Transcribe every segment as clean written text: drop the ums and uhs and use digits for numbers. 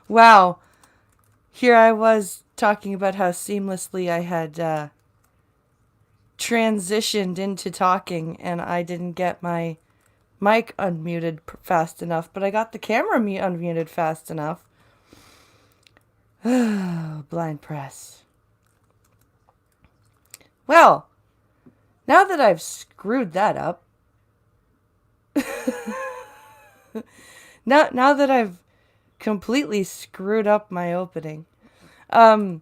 Wow. Here I was talking about how seamlessly I had transitioned into talking, and I didn't get my mic unmuted fast enough, but I got the camera unmuted fast enough. Blind press. Well, now that I've screwed that up, now that I've completely screwed up my opening, um,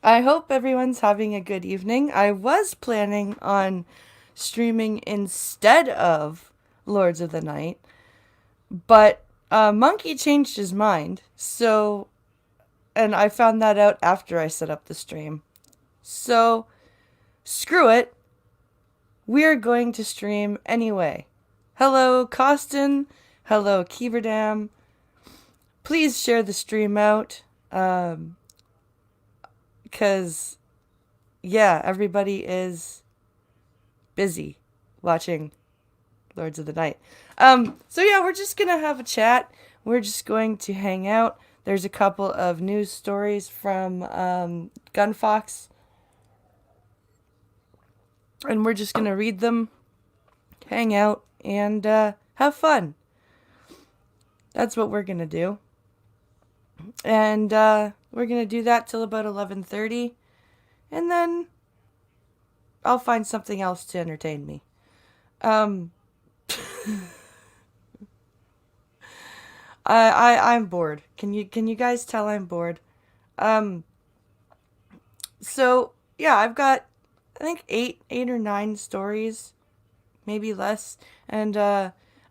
I hope everyone's having a good evening. I was planning on streaming instead of Lords of the Night, but Monkey changed his mind. So, and I found that out after I set up the stream. So, screw it. We're going to stream anyway. Hello, Costin. Hello, Keeverdam. Please share the stream out. Because, yeah, everybody is busy watching Lords of the Night. So yeah, we're just gonna have a chat. We're just going to hang out. There's a couple of news stories from Gunfox, and we're just gonna read them, hang out, and have fun. That's what we're gonna do, and we're gonna do that till about 11:30, and then I'll find something else to entertain me. Um, I'm bored. Can you guys tell I'm bored? Um, so yeah, I've got I think eight or nine stories, maybe less, and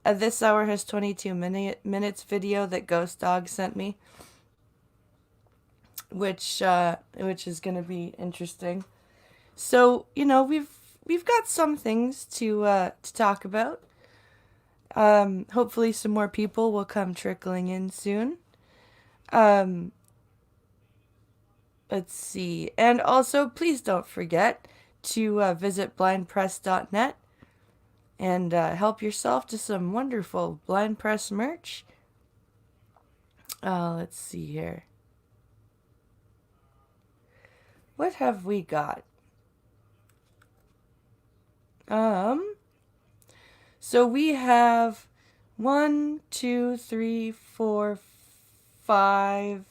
this hour has 22 minutes video that Ghost Dog sent me, which is gonna be interesting. So we've got some things to talk about. Hopefully some more people will come trickling in soon. Um, let's see. And also, please don't forget to visit blindpress.net and help yourself to some wonderful Blind Press merch. Let's see here. What have we got? So we have 1, 2, 3, 4, 5.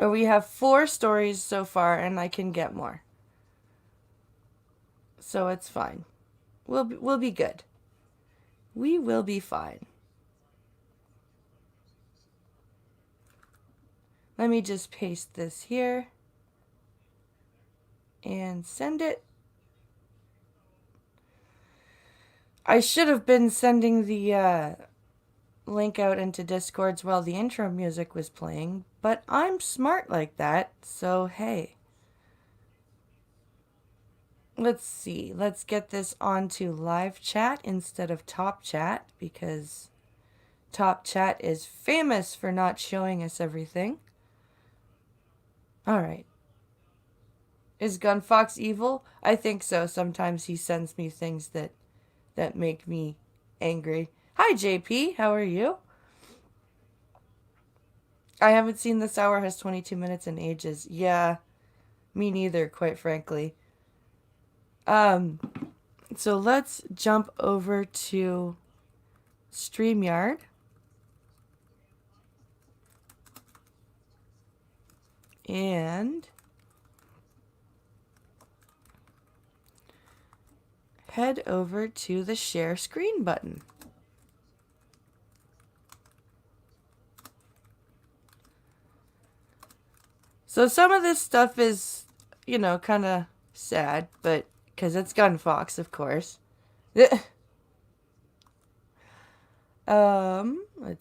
Oh, we have 4 stories so far, and I can get more. So it's fine. We'll be good. We will be fine. Let me just paste this here and send it. I should have been sending the link out into Discords while the intro music was playing, but I'm smart like that, so hey. Let's see. Let's get this onto live chat instead of top chat, because top chat is famous for not showing us everything. Alright. Is Gunfox evil? I think so. Sometimes he sends me things that make me angry. Hi, JP. How are you? I haven't seen This Hour Has 22 Minutes in ages. Yeah, me neither, quite frankly. So let's jump over to StreamYard. And head over to the share screen button. So some of this stuff is, kind of sad, but because it's Gunfox, of course. Let's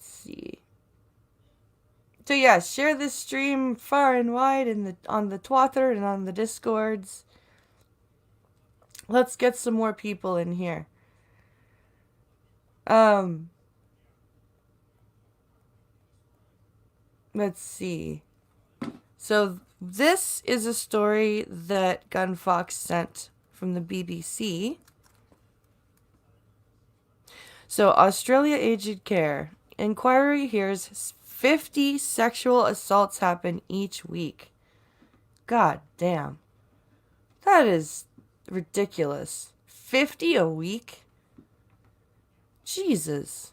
see. So yeah, share this stream far and wide on the Twitter and on the Discords. Let's get some more people in here. Let's see. So this is a story that Gunfox sent from the BBC. So, Australia Aged Care. Inquiry hears 50 sexual assaults happen each week. God damn. That is ridiculous. 50 a week? Jesus.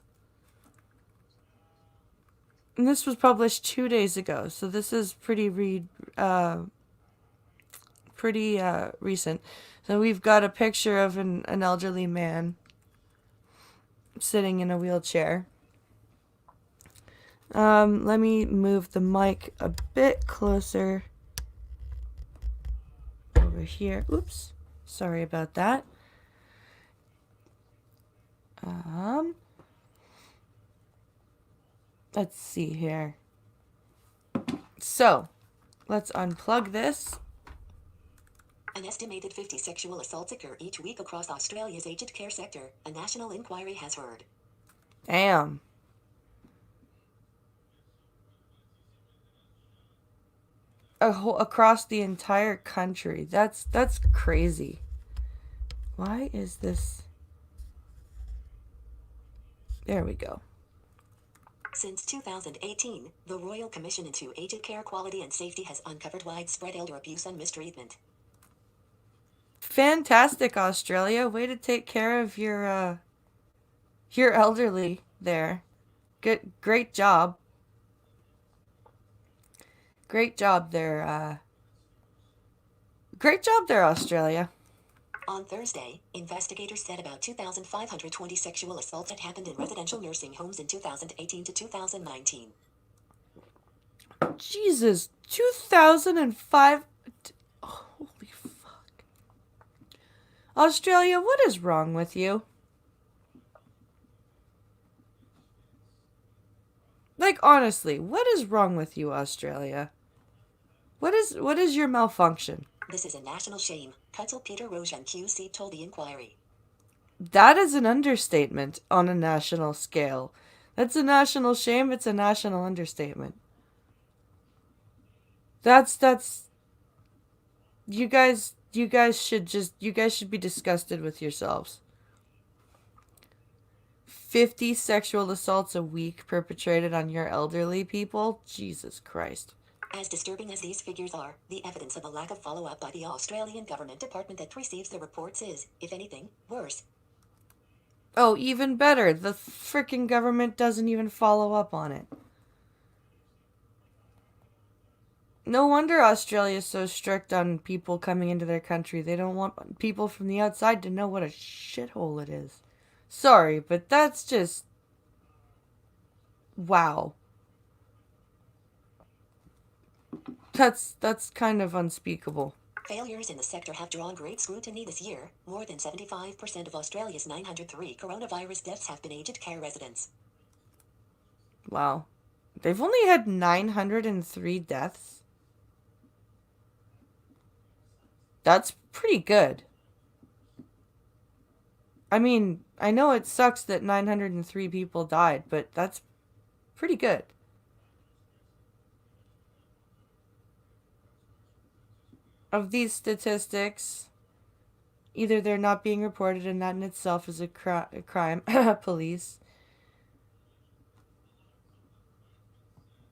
And this was published 2 days ago, so this is pretty recent. So we've got a picture of an elderly man sitting in a wheelchair. Let me move the mic a bit closer over here. Oops, sorry about that. Let's see here. So, let's unplug this. An estimated 50 sexual assaults occur each week across Australia's aged care sector, a national inquiry has heard. Damn. Across the entire country. That's crazy. Why is this? There we go. Since 2018, the Royal Commission into Aged Care Quality and Safety has uncovered widespread elder abuse and mistreatment. Fantastic, Australia. Way to take care of your elderly there. Great job. Great job there, Australia. On Thursday, investigators said about 2,520 sexual assaults had happened in residential nursing homes in 2018 to 2019. Jesus, 2005. Holy fuck. Australia, what is wrong with you? Like, honestly, what is wrong with you, Australia? What is your malfunction? This is a national shame, Consul Peter Rojan QC told the inquiry. That is an understatement on a national scale. That's a national shame, it's a national understatement. That's you guys should be disgusted with yourselves. 50 sexual assaults a week perpetrated on your elderly people? Jesus Christ. As disturbing as these figures are, the evidence of a lack of follow-up by the Australian government department that receives the reports is, if anything, worse. Oh, even better. The frickin' government doesn't even follow up on it. No wonder Australia's so strict on people coming into their country. They don't want people from the outside to know what a shithole it is. Sorry, but that's just... wow. That's kind of unspeakable. Failures in the sector have drawn great scrutiny this year. More than 75% of Australia's 903 coronavirus deaths have been aged care residents. Wow. They've only had 903 deaths? That's pretty good. I mean, I know it sucks that 903 people died, but that's pretty good. Of these statistics, either they're not being reported, and that in itself is a crime. Police.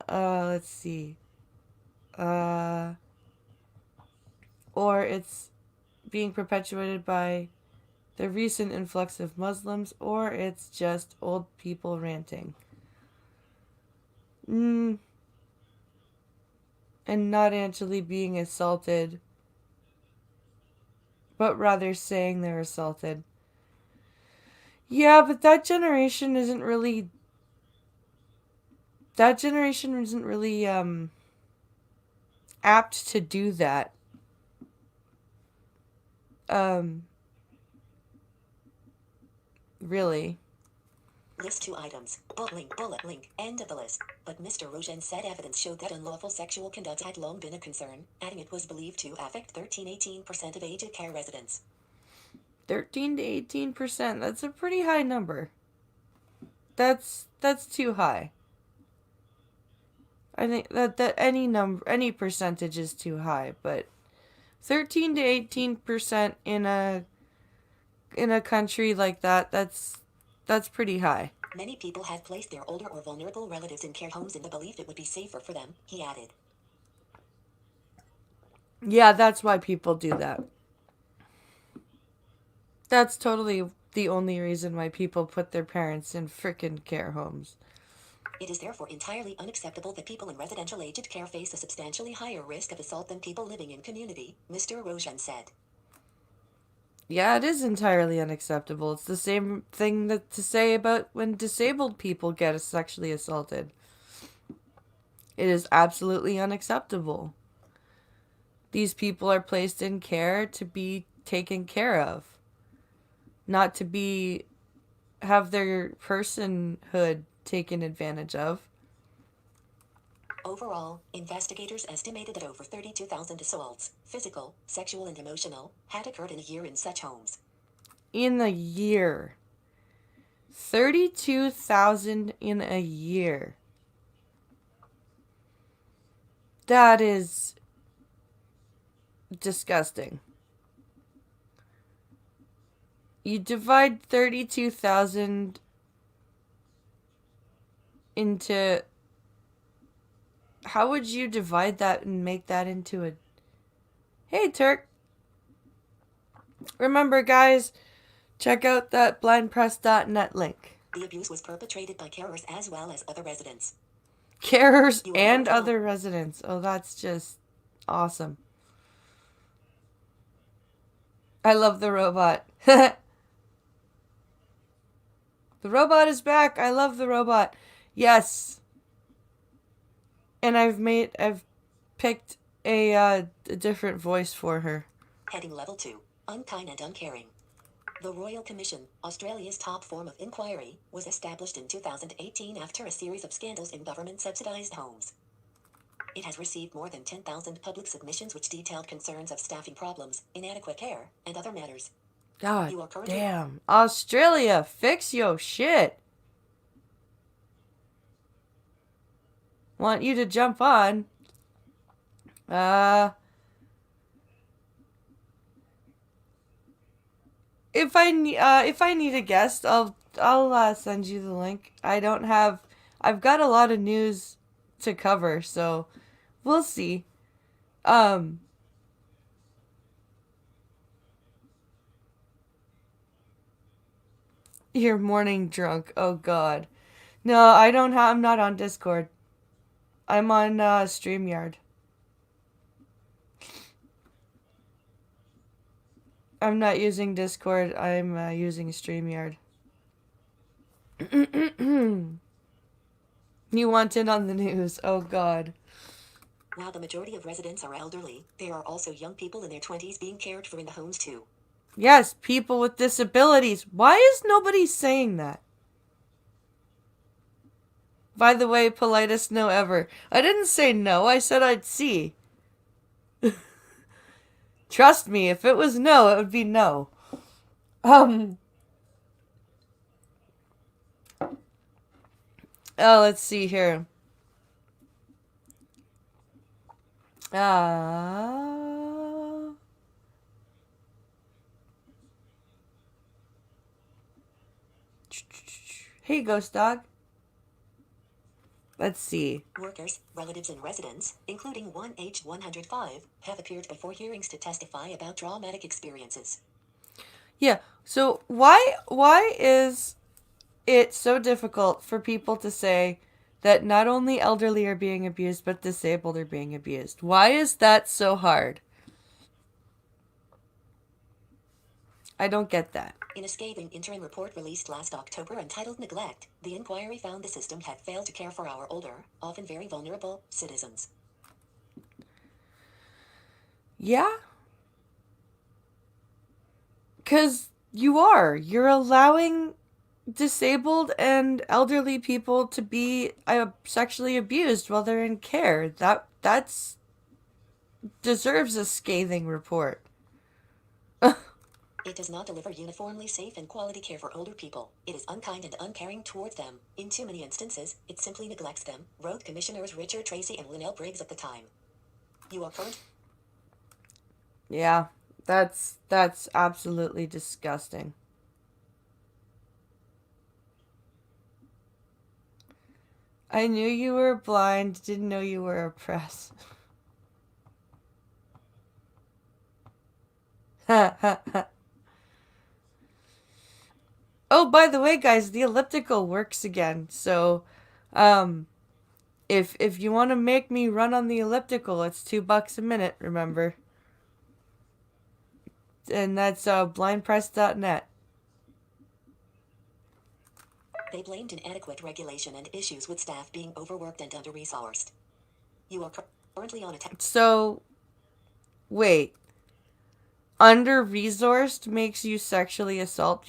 Let's see. Or it's being perpetuated by the recent influx of Muslims, or it's just old people ranting. And not actually being assaulted, but rather saying they're assaulted. Yeah, but that generation isn't really apt to do that. Really. List 2 items. Bullet link. End of the list. But Mr. Rojan said evidence showed that unlawful sexual conduct had long been a concern, adding it was believed to affect 13-18% of aged care residents. 13 to 18%. That's a pretty high number. That's too high. I think that any percentage is too high, but 13 to 18% in a country like that's That's pretty high. Many people have placed their older or vulnerable relatives in care homes in the belief it would be safer for them, he added. Yeah, that's why people do that. That's totally the only reason why people put their parents in frickin' care homes. It is therefore entirely unacceptable that people in residential aged care face a substantially higher risk of assault than people living in community, Mr. Rojan said. Yeah, it is entirely unacceptable. It's the same thing that to say about when disabled people get sexually assaulted. It is absolutely unacceptable. These people are placed in care to be taken care of, not to be have their personhood taken advantage of. Overall, investigators estimated that over 32,000 assaults, physical, sexual, and emotional, had occurred in a year in such homes. In a year. 32,000 in a year. That is disgusting. You divide 32,000 into. How would you divide that and make that into a. Hey, Turk. Remember, guys, check out that blindpress.net link. The abuse was perpetrated by carers as well as other residents. Carers and other residents. Oh, that's just awesome. I love the robot. The robot is back. I love the robot. Yes. And I've picked a different voice for her. Heading Level 2, Unkind and Uncaring. The Royal Commission, Australia's top form of inquiry, was established in 2018 after a series of scandals in government-subsidised homes. It has received more than 10,000 public submissions which detailed concerns of staffing problems, inadequate care, and other matters. God damn. Australia, fix your shit. Want you to jump on. If I need a guest, I'll send you the link. I've got a lot of news to cover, so we'll see. You're morning drunk. Oh God. No, I'm not on Discord. I'm on StreamYard. I'm not using Discord. I'm using StreamYard. You want in on the news. Oh, God. While the majority of residents are elderly, there are also young people in their 20s being cared for in the homes too. Yes, people with disabilities. Why is nobody saying that? By the way, politest no ever. I didn't say no. I said I'd see. Trust me, if it was no, it would be no. Oh, let's see here. Hey, Ghost Dog. Let's see. Workers, relatives, and residents, including one aged 105, have appeared before hearings to testify about traumatic experiences. Yeah, so why is it so difficult for people to say that not only elderly are being abused, but disabled are being abused? Why is that so hard? I don't get that. In a scathing interim report released last October entitled Neglect, the inquiry found the system had failed to care for our older, often very vulnerable, citizens. Yeah? Because you're allowing disabled and elderly people to be sexually abused while they're in care. That's deserves a scathing report. It does not deliver uniformly safe and quality care for older people. It is unkind and uncaring towards them. In too many instances, it simply neglects them, wrote Commissioners Richard Tracy and Linnell Briggs at the time. You are current? Yeah, that's absolutely disgusting. I knew you were blind, didn't know you were oppressed. Ha ha ha. Oh, by the way, guys, the elliptical works again. So, um, if you want to make me run on the elliptical, it's $2 a minute, remember. And that's blindpress.net. They blamed inadequate regulation and issues with staff being overworked and under-resourced. You are currently on a So, wait. Under-resourced makes you sexually assault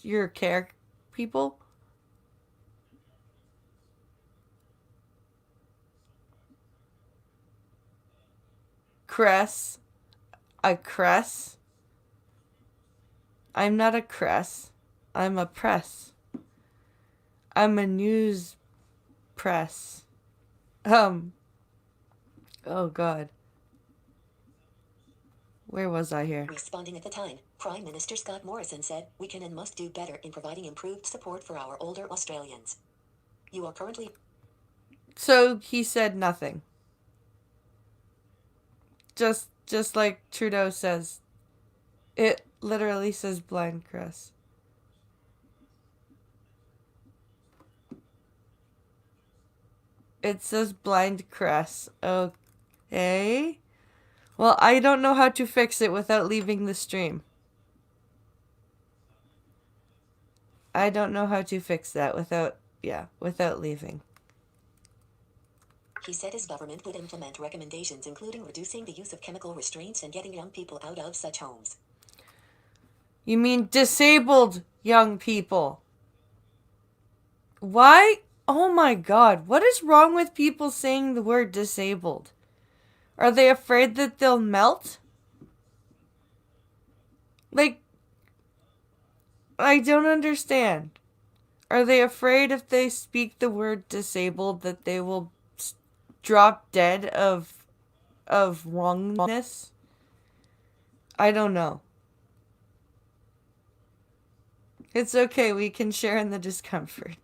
your care people? Cress. A cress? I'm not a cress. I'm a press. I'm a news press. Oh god. Where was I here? Responding at the time, Prime Minister Scott Morrison said, "We can and must do better in providing improved support for our older Australians. You are currently..." So he said nothing. Just like Trudeau says. It literally says blind cress. It says blind cress. Okay. Well, I don't know how to fix it without leaving the stream. I don't know how to fix that without leaving. He said his government would implement recommendations including reducing the use of chemical restraints and getting young people out of such homes. You mean disabled young people? Why? Oh my god, what is wrong with people saying the word disabled? Are they afraid that they'll melt? Like, I don't understand. Are they afraid if they speak the word disabled that they will drop dead of wrongness? I don't know. It's okay, we can share in the discomfort.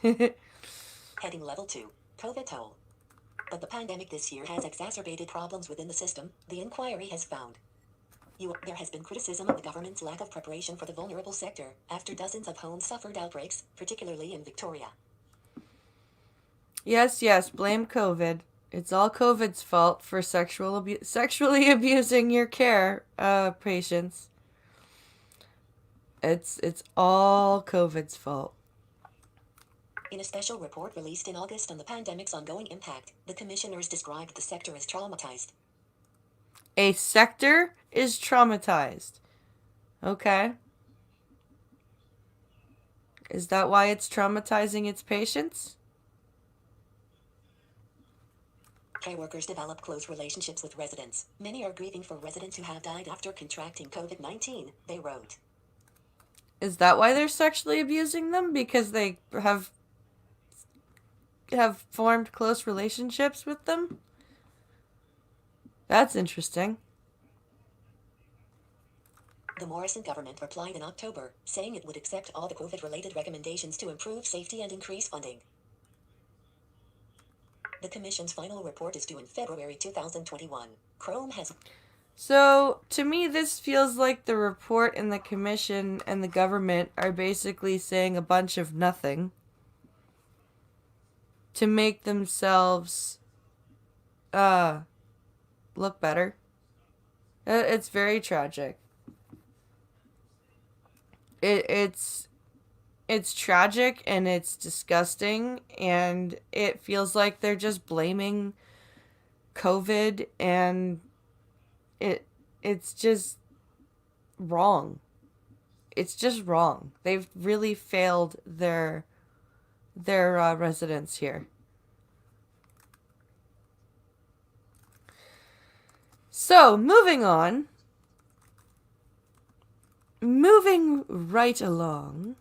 Heading level 2, COVID toll. But the pandemic this year has exacerbated problems within the system, the inquiry has found. There has been criticism of the government's lack of preparation for the vulnerable sector, after dozens of homes suffered outbreaks, particularly in Victoria. Yes, blame COVID. It's all COVID's fault for sexually abusing your care patients. It's all COVID's fault. In a special report released in August on the pandemic's ongoing impact, the commissioners described the sector as traumatized. A sector is traumatized. Okay. Is that why it's traumatizing its patients? Care workers develop close relationships with residents. Many are grieving for residents who have died after contracting COVID-19, they wrote. Is that why they're sexually abusing them? Because they have formed close relationships with them? That's interesting. The Morrison government replied in October, saying it would accept all the COVID-related recommendations to improve safety and increase funding. The Commission's final report is due in February 2021. Chrome has... So, to me, this feels like the report and the Commission and the government are basically saying a bunch of nothing to make themselves look better. It's very tragic. It's tragic and it's disgusting, and it feels like they're just blaming COVID, and it's just wrong. It's just wrong. They've really failed their residents here. So, moving on. Moving right along.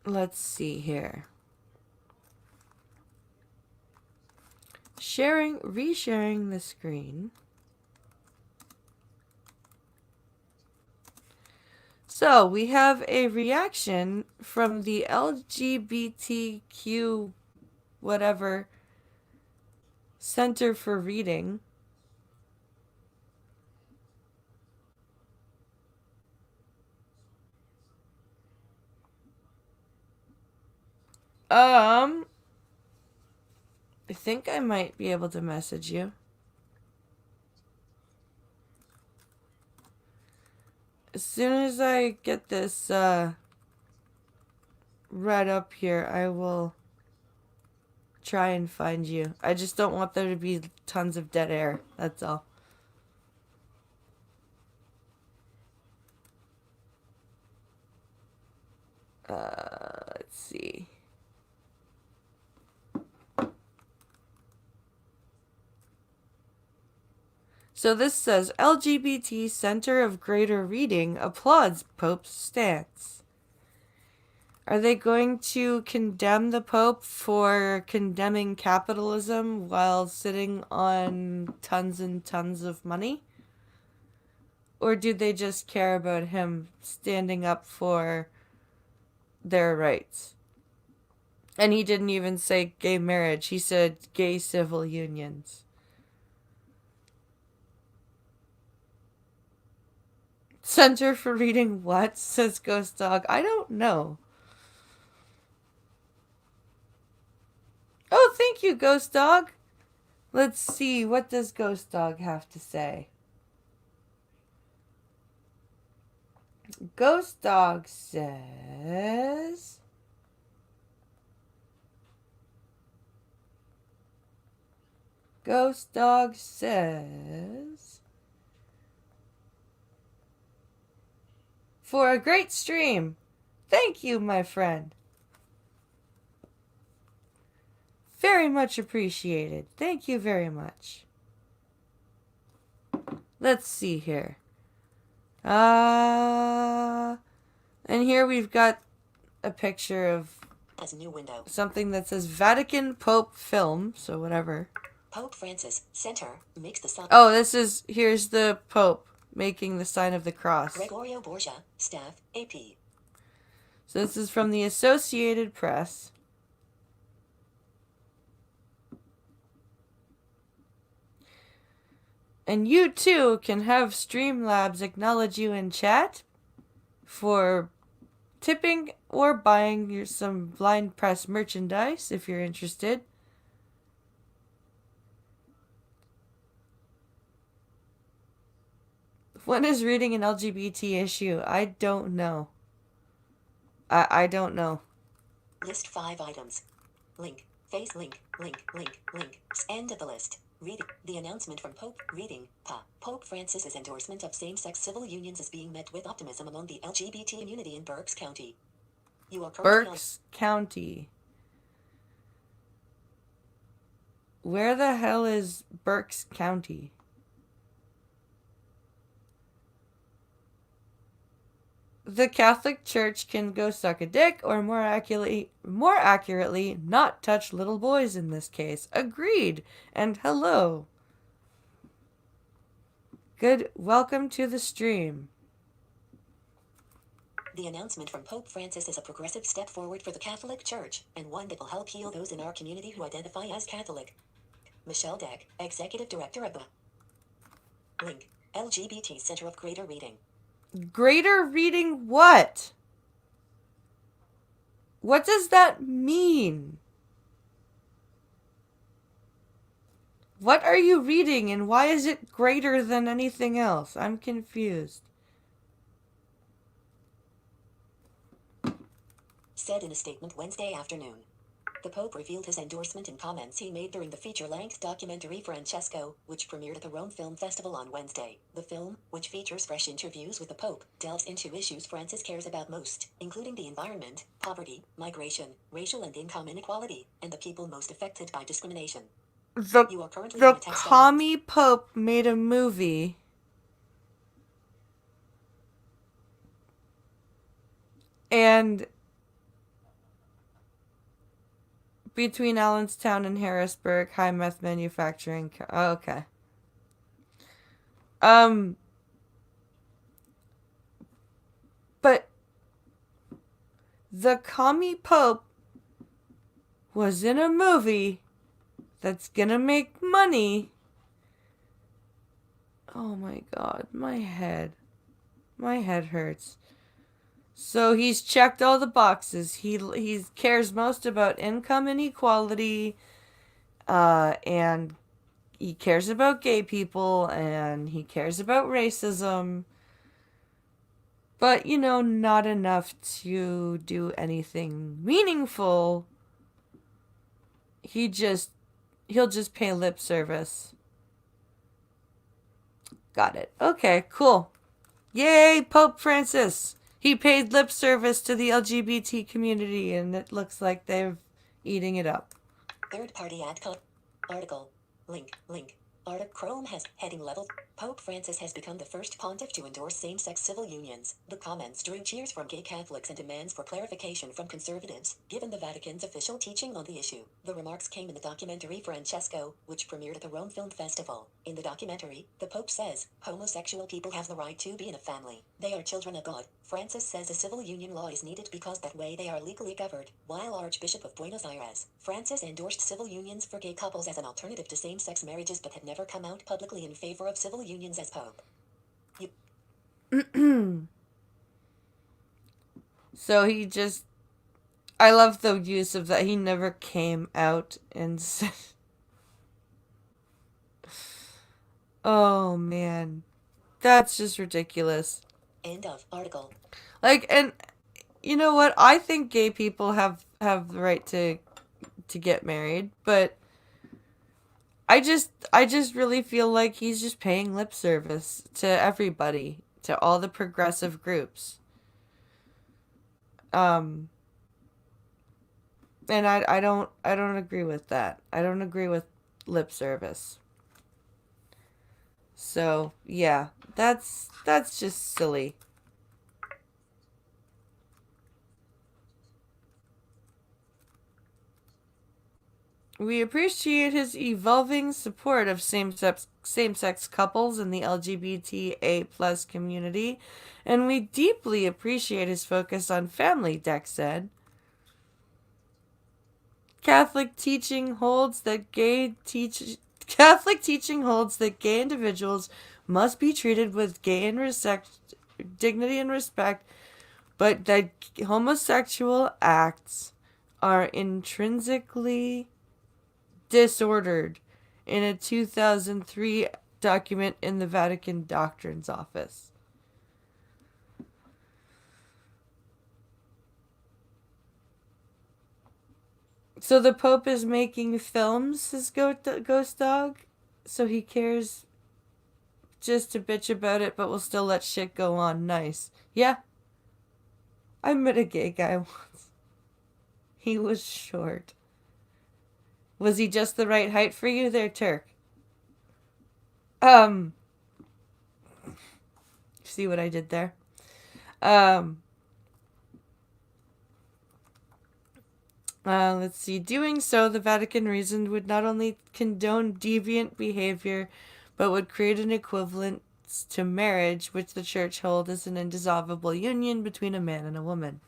Let's see here. Resharing the screen. So, we have a reaction from the LGBTQ whatever Center for Reading. I think I might be able to message you. As soon as I get this read up here, I will try and find you. I just don't want there to be tons of dead air. That's all. Let's see. So this says LGBT Center of Greater Reading applauds Pope's stance. Are they going to condemn the Pope for condemning capitalism while sitting on tons and tons of money? Or do they just care about him standing up for their rights? And he didn't even say gay marriage, he said gay civil unions. Center for Reading what? Says Ghost Dog. I don't know. Oh, thank you, Ghost Dog. Let's see, what does Ghost Dog have to say? Ghost Dog says... Ghost Dog says... For a great stream. Thank you, my friend. Very much appreciated. Thank you very much. Let's see here. And here we've got a picture of As a new window. something that says Vatican Pope Film, so whatever. Pope Francis, Center, makes the sign. Oh, here's the Pope making the sign of the cross. Gregorio Borgia, staff, AP. So this is from the Associated Press. And you too can have Streamlabs acknowledge you in chat for tipping or buying some Blind Press merchandise if you're interested. When is reading an LGBT issue? I don't know. I don't know. List 5 items. Link. Face link. Link. End of the list. Reading. The announcement from Pope. Reading. Pope Francis's endorsement of same-sex civil unions is being met with optimism among the LGBT community in Berks County. You are currently Berks County. Where the hell is Berks County? The Catholic Church can go suck a dick, or more accurately, not touch little boys in this case. Agreed. And hello. Good. Welcome to the stream. The announcement from Pope Francis is a progressive step forward for the Catholic Church, and one that will help heal those in our community who identify as Catholic. Michelle Deck, Executive Director of the Link. LGBT Center of Greater Reading. Greater Reading what? What does that mean? What are you reading and why is it greater than anything else? I'm confused. Said in a statement Wednesday afternoon. The Pope revealed his endorsement in comments he made during the feature-length documentary Francesco, which premiered at the Rome Film Festival on Wednesday. The film, which features fresh interviews with the Pope, delves into issues Francis cares about most, including the environment, poverty, migration, racial and income inequality, and the people most affected by discrimination. The commie Pope made a movie and between Allenstown and Harrisburg, high meth manufacturing. Oh, okay. But the commie Pope was in a movie that's gonna make money. Oh my god, my head. My head hurts. So he's checked all the boxes. He cares most about income inequality, and he cares about gay people, and he cares about racism. But, not enough to do anything meaningful. He'll just pay lip service. Got it. Okay, cool. Yay, Pope Francis! He paid lip service to the LGBT community, and it looks like they're eating it up. Third-party article. Link. Chrome has heading level. Pope Francis has become the first pontiff to endorse same-sex civil unions. The comments drew cheers from gay Catholics and demands for clarification from conservatives, given the Vatican's official teaching on the issue. The remarks came in the documentary Francesco, which premiered at the Rome Film Festival. In the documentary, the Pope says, homosexual people have the right to be in a family. They are children of God. Francis says a civil union law is needed because that way they are legally governed. While Archbishop of Buenos Aires, Francis endorsed civil unions for gay couples as an alternative to same-sex marriages but had never come out publicly in favor of civil unions as Pope. So I love the use of that. He never came out and said, oh man, that's just ridiculous. End of article. And you know what? I think gay people have the right to get married, but I just really feel like he's just paying lip service to everybody, to all the progressive groups. And I don't agree with that. I don't agree with lip service. So, yeah, that's just silly. We appreciate his evolving support of same-sex couples in the LGBTA+ community, and we deeply appreciate his focus on family, Deck said. Catholic teaching holds that gay individuals must be treated with dignity and respect, but that homosexual acts are intrinsically disordered in a 2003 document in the Vatican Doctrines Office. So the Pope is making films, his ghost dog, so he cares just to bitch about it, but will still let shit go on. Nice. Yeah. I met a gay guy once. He was short. Was he just the right height for you there, Turk? See what I did there? Let's see. Doing so, the Vatican reasoned, would not only condone deviant behavior, but would create an equivalence to marriage, which the Church holds as an indissoluble union between a man and a woman.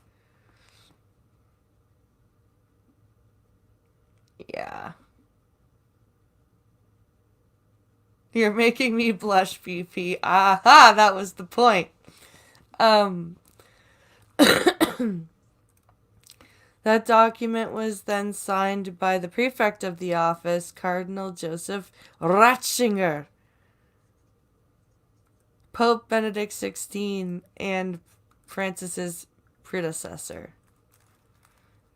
Yeah. You're making me blush, BP. Aha! That was the point. That document was then signed by the prefect of the office, Cardinal Joseph Ratzinger, Pope Benedict XVI, and Francis's predecessor.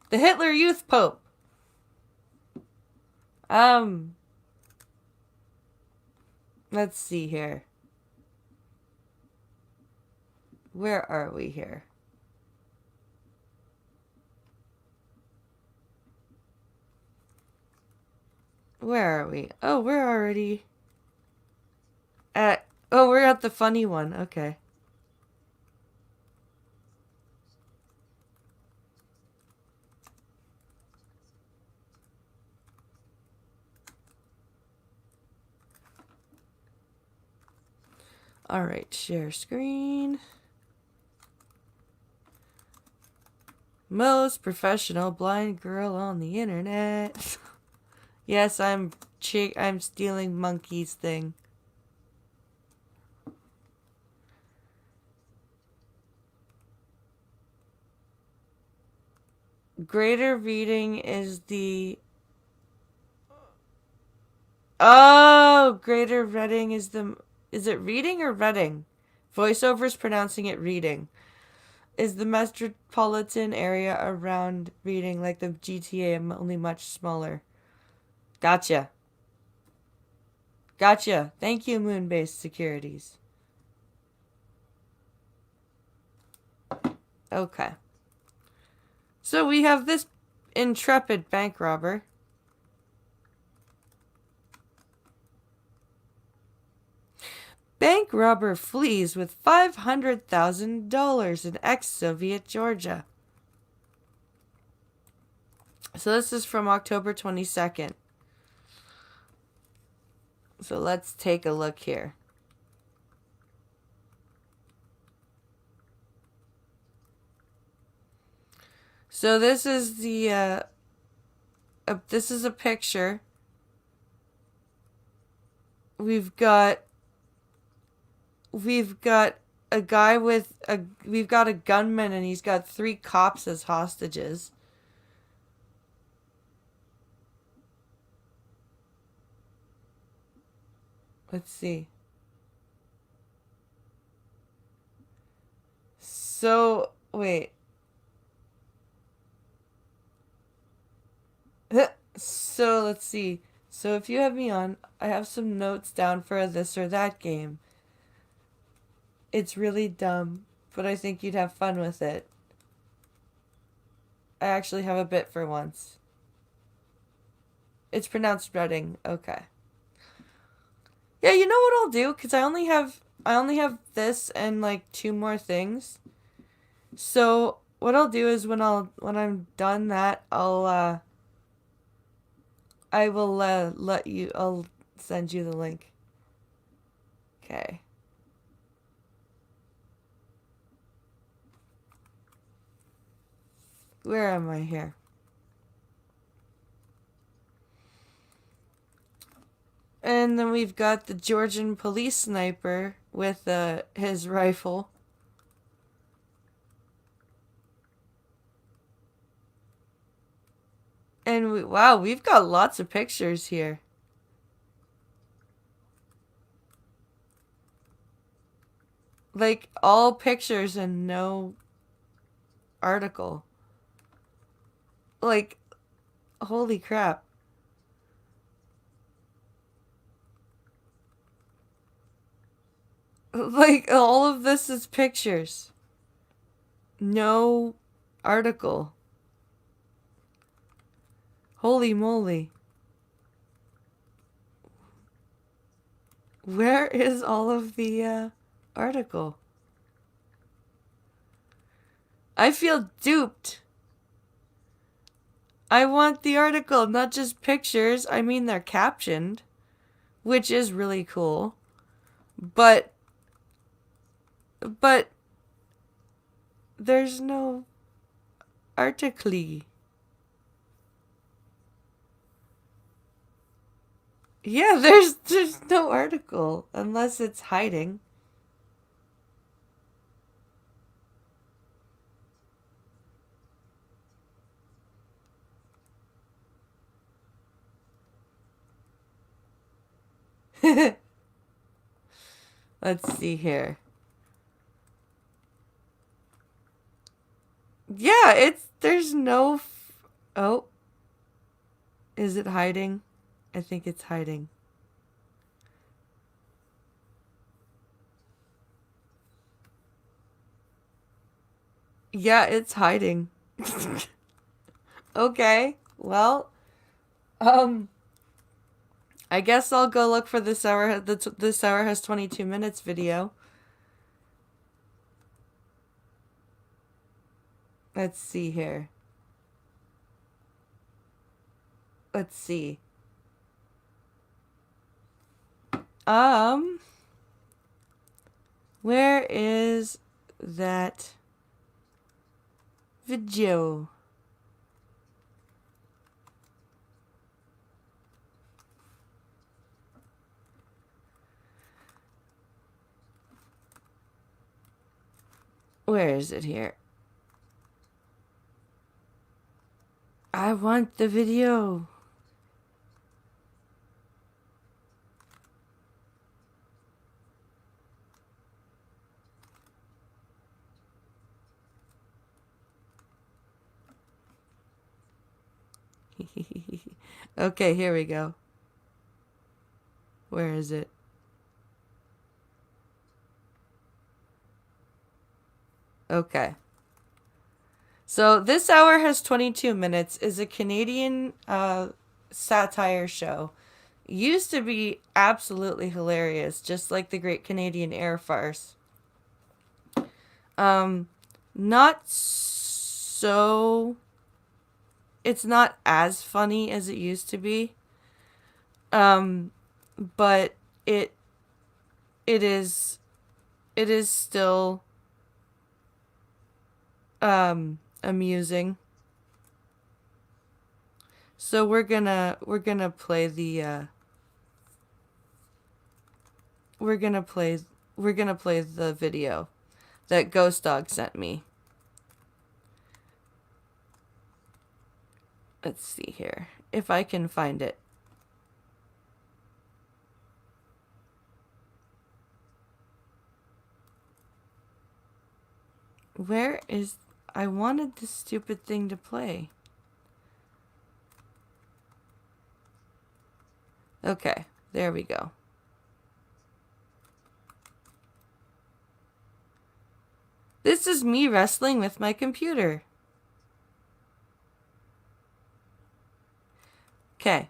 The Hitler Youth Pope. Let's see here. Where are we here? Where are we? Oh, we're already at... Oh, we're at the funny one. Okay. Alright, share screen. Most professional blind girl on the internet. Yes, I'm stealing Monkey's thing. Greater reading is the... Oh, greater reading is the... Is it reading or reading? Voiceover's pronouncing it reading. Is the metropolitan area around Reading, like the GTA, only much smaller. Gotcha. Gotcha. Thank you, Moonbase Securities. Okay. So we have this intrepid bank robber. Bank robber flees with $500,000 in ex-Soviet Georgia. So this is from October 22nd. So let's take a look here. So this is the this is a picture. We've got a guy with a we've got a gunman, and he's got 3 cops as hostages. Let's see. So, wait. So, let's see. So, if you have me on, I have some notes down for a this or that game. It's really dumb, but I think you'd have fun with it. I actually have a bit for once. It's pronounced Reading. Okay. Yeah, you know what I'll do? Because I only have this and like 2 more things. So what I'll do is when I'm done that, I will I'll send you the link. Okay. Where am I here? And then we've got the Georgian police sniper with his rifle. And wow, we've got lots of pictures here. Like, all pictures and no article. Like, holy crap. Like, all of this is pictures. No article. Holy moly. Where is all of the article? I feel duped. I want the article, not just pictures. I mean, they're captioned, which is really cool. But there's no article. Yeah, there's no article unless it's hiding. Let's see here. Yeah, there's no oh. Is it hiding? I think it's hiding. Yeah, it's hiding. Okay. Well, I guess I'll go look for this hour. This hour has 22 minutes video. Let's see here. Let's see. Where is that video. Where is it here? I want the video. Okay, here we go. Where is it? Okay. So this hour has 22 minutes, is a Canadian satire show. Used to be absolutely hilarious, just like the Great Canadian Air Farce. Not so... It's not as funny as it used to be. But it is still amusing. So we're gonna play the we're gonna play the video that Ghost Dog sent me. Let's see here if I can find it. Where is... I wanted this stupid thing to play. Okay, there we go. This is me wrestling with my computer. Okay.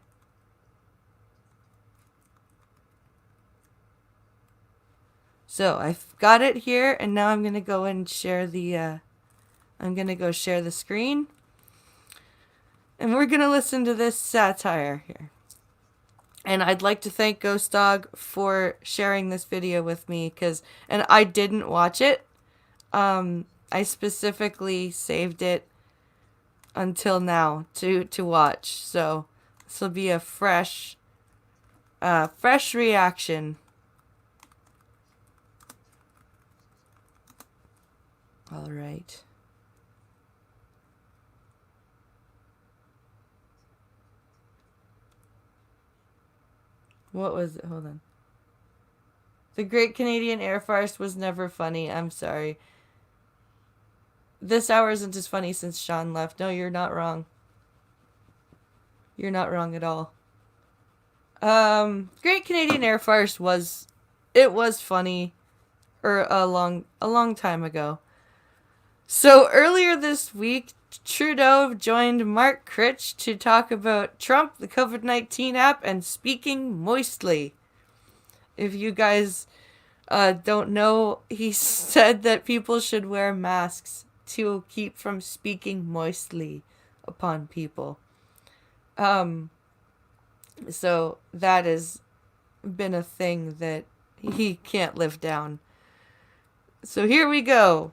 So I've got it here, and now I'm gonna go and share the I'm gonna go share the screen, and we're gonna listen to this satire here. And I'd like to thank Ghost Dog for sharing this video with me, and I didn't watch it. I specifically saved it until now to watch. So this will be a fresh reaction. All right. What was it? Hold on. The Great Canadian Air Farce was never funny. I'm sorry. This hour isn't as funny since Sean left. No, you're not wrong. You're not wrong at all. Great Canadian Air Farce was funny a long time ago. So earlier this week, Trudeau joined Mark Critch to talk about Trump, the COVID-19 app, and speaking moistly. If you guys don't know, he said that people should wear masks to keep from speaking moistly upon people. So that has been a thing that he can't live down. So here we go.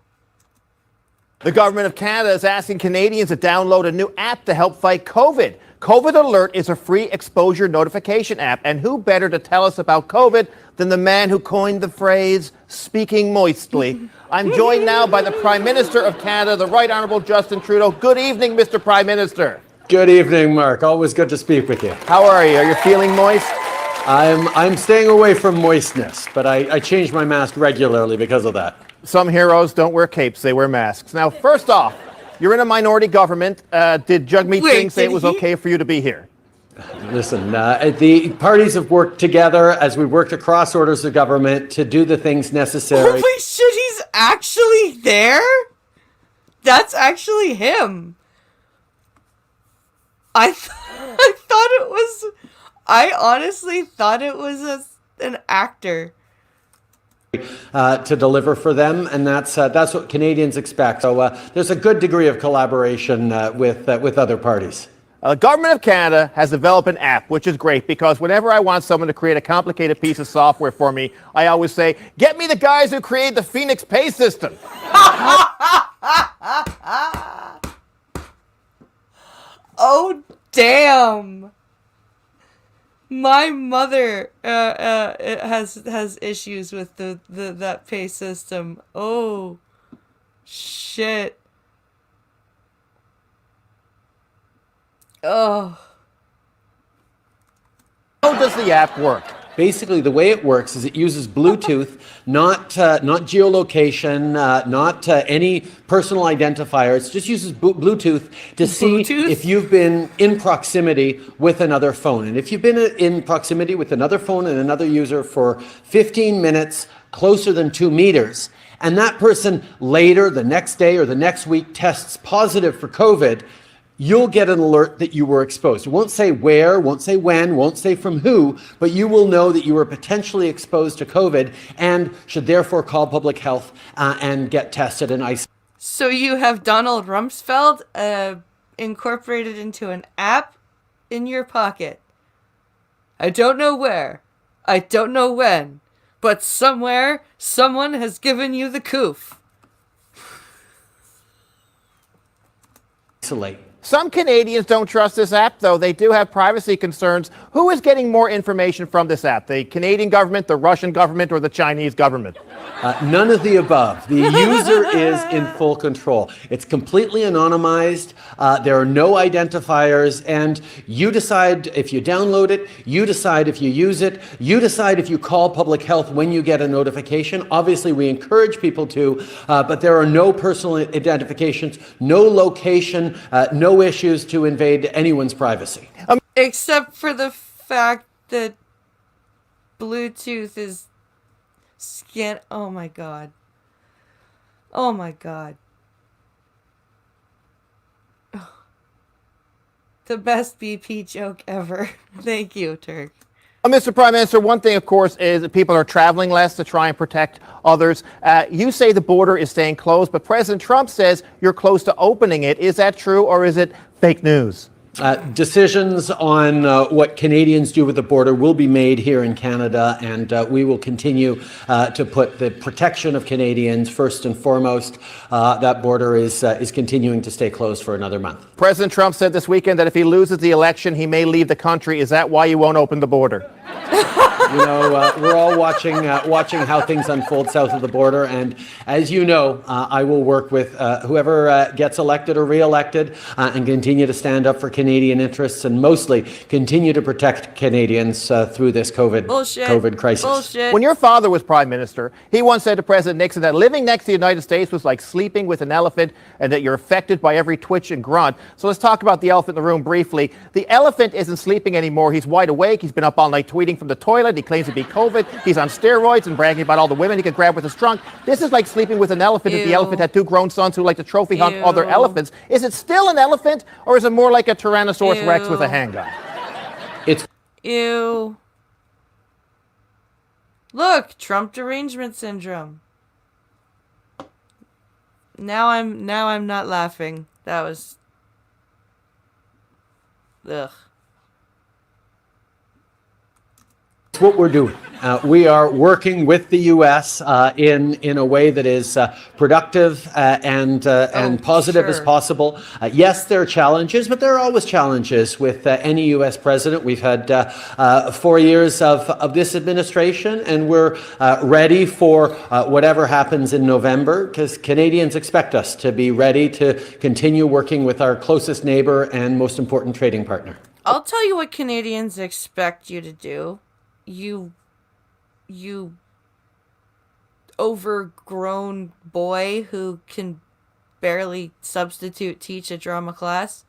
The Government of Canada is asking Canadians to download a new app to help fight COVID. COVID Alert is a free exposure notification app, and who better to tell us about COVID than the man who coined the phrase, speaking moistly. I'm joined now by the Prime Minister of Canada, the Right Honourable Justin Trudeau. Good evening, Mr. Prime Minister. Good evening, Mark. Always good to speak with you. How are you? Are you feeling moist? I'm staying away from moistness, but I change my mask regularly because of that. Some heroes don't wear capes, they wear masks. Now, first off, you're in a minority government. Did Jagmeet Singh say it was okay for you to be here? Listen, the parties have worked together as we worked across orders of government to do the things necessary. Holy shit, he's actually there? That's actually him. I honestly thought it was an actor. To deliver for them, and that's what Canadians expect. So there's a good degree of collaboration with other parties. The Government of Canada has developed an app, which is great because whenever I want someone to create a complicated piece of software for me, I always say, get me the guys who created the Phoenix Pay system. Damn. My mother has issues with the that pay system. Oh shit. Oh. How does the app work? Basically, the way it works is it uses Bluetooth, not geolocation, not any personal identifiers. It just uses Bluetooth to see Bluetooth? if you've been in proximity with another phone. And if you've been in proximity with another phone and another user for 15 minutes, closer than 2 meters, and that person later, the next day or the next week, tests positive for COVID, you'll get an alert that you were exposed. It won't say where, won't say when, won't say from who, but you will know that you were potentially exposed to COVID and should therefore call public health and get tested and isolated. So you have Donald Rumsfeld incorporated into an app in your pocket. I don't know where. I don't know when. But somewhere, someone has given you the coof. Isolate. Some Canadians don't trust this app, though. They do have privacy concerns. Who is getting more information from this app? The Canadian government, the Russian government, or the Chinese government? None of the above. The user is in full control. It's completely anonymized. There are no identifiers, and you decide if you download it, you decide if you use it, you decide if you call public health when you get a notification. Obviously, we encourage people to, but there are no personal identifications, no location, no issues to invade anyone's privacy. Except for the fact that Bluetooth is oh my god. Oh my god. The best BP joke ever. Thank you, Turk. Mr. Prime Minister, one thing, of course, is that people are traveling less to try and protect others. You say the border is staying closed, but President Trump says you're close to opening it. Is that true, or is it fake news? Decisions on what Canadians do with the border will be made here in Canada, and we will continue to put the protection of Canadians first and foremost. That border is continuing to stay closed for another month. President Trump said this weekend that if he loses the election, he may leave the country. Is that why you won't open the border? You know, we're all watching how things unfold south of the border, and as you know, I will work with whoever gets elected or re-elected and continue to stand up for Canadian interests and mostly continue to protect Canadians through this COVID crisis. Bullshit. When your father was Prime Minister, he once said to President Nixon that living next to the United States was like sleeping with an elephant and that you're affected by every twitch and grunt. So let's talk about the elephant in the room briefly. The elephant isn't sleeping anymore. He's wide awake. He's been up all night tweeting from the toilet. He claims to be COVID. He's on steroids and bragging about all the women he could grab with his trunk. This is like sleeping with an elephant if the elephant had 2 grown sons who like to trophy hunt other elephants. Is it still an elephant, or is it more like a Tyrannosaurus Rex with a handgun? It's Ew. Look, Trump derangement syndrome. Now I'm not laughing. That was ugh. what we're doing. We are working with the U.S. In a way that is productive and positive as possible. Yes, there are challenges, but there are always challenges with any U.S. president. We've had 4 years of this administration, and we're ready for whatever happens in November, because Canadians expect us to be ready to continue working with our closest neighbor and most important trading partner. I'll tell you what Canadians expect you to do. You overgrown boy who can barely substitute teach a drama class.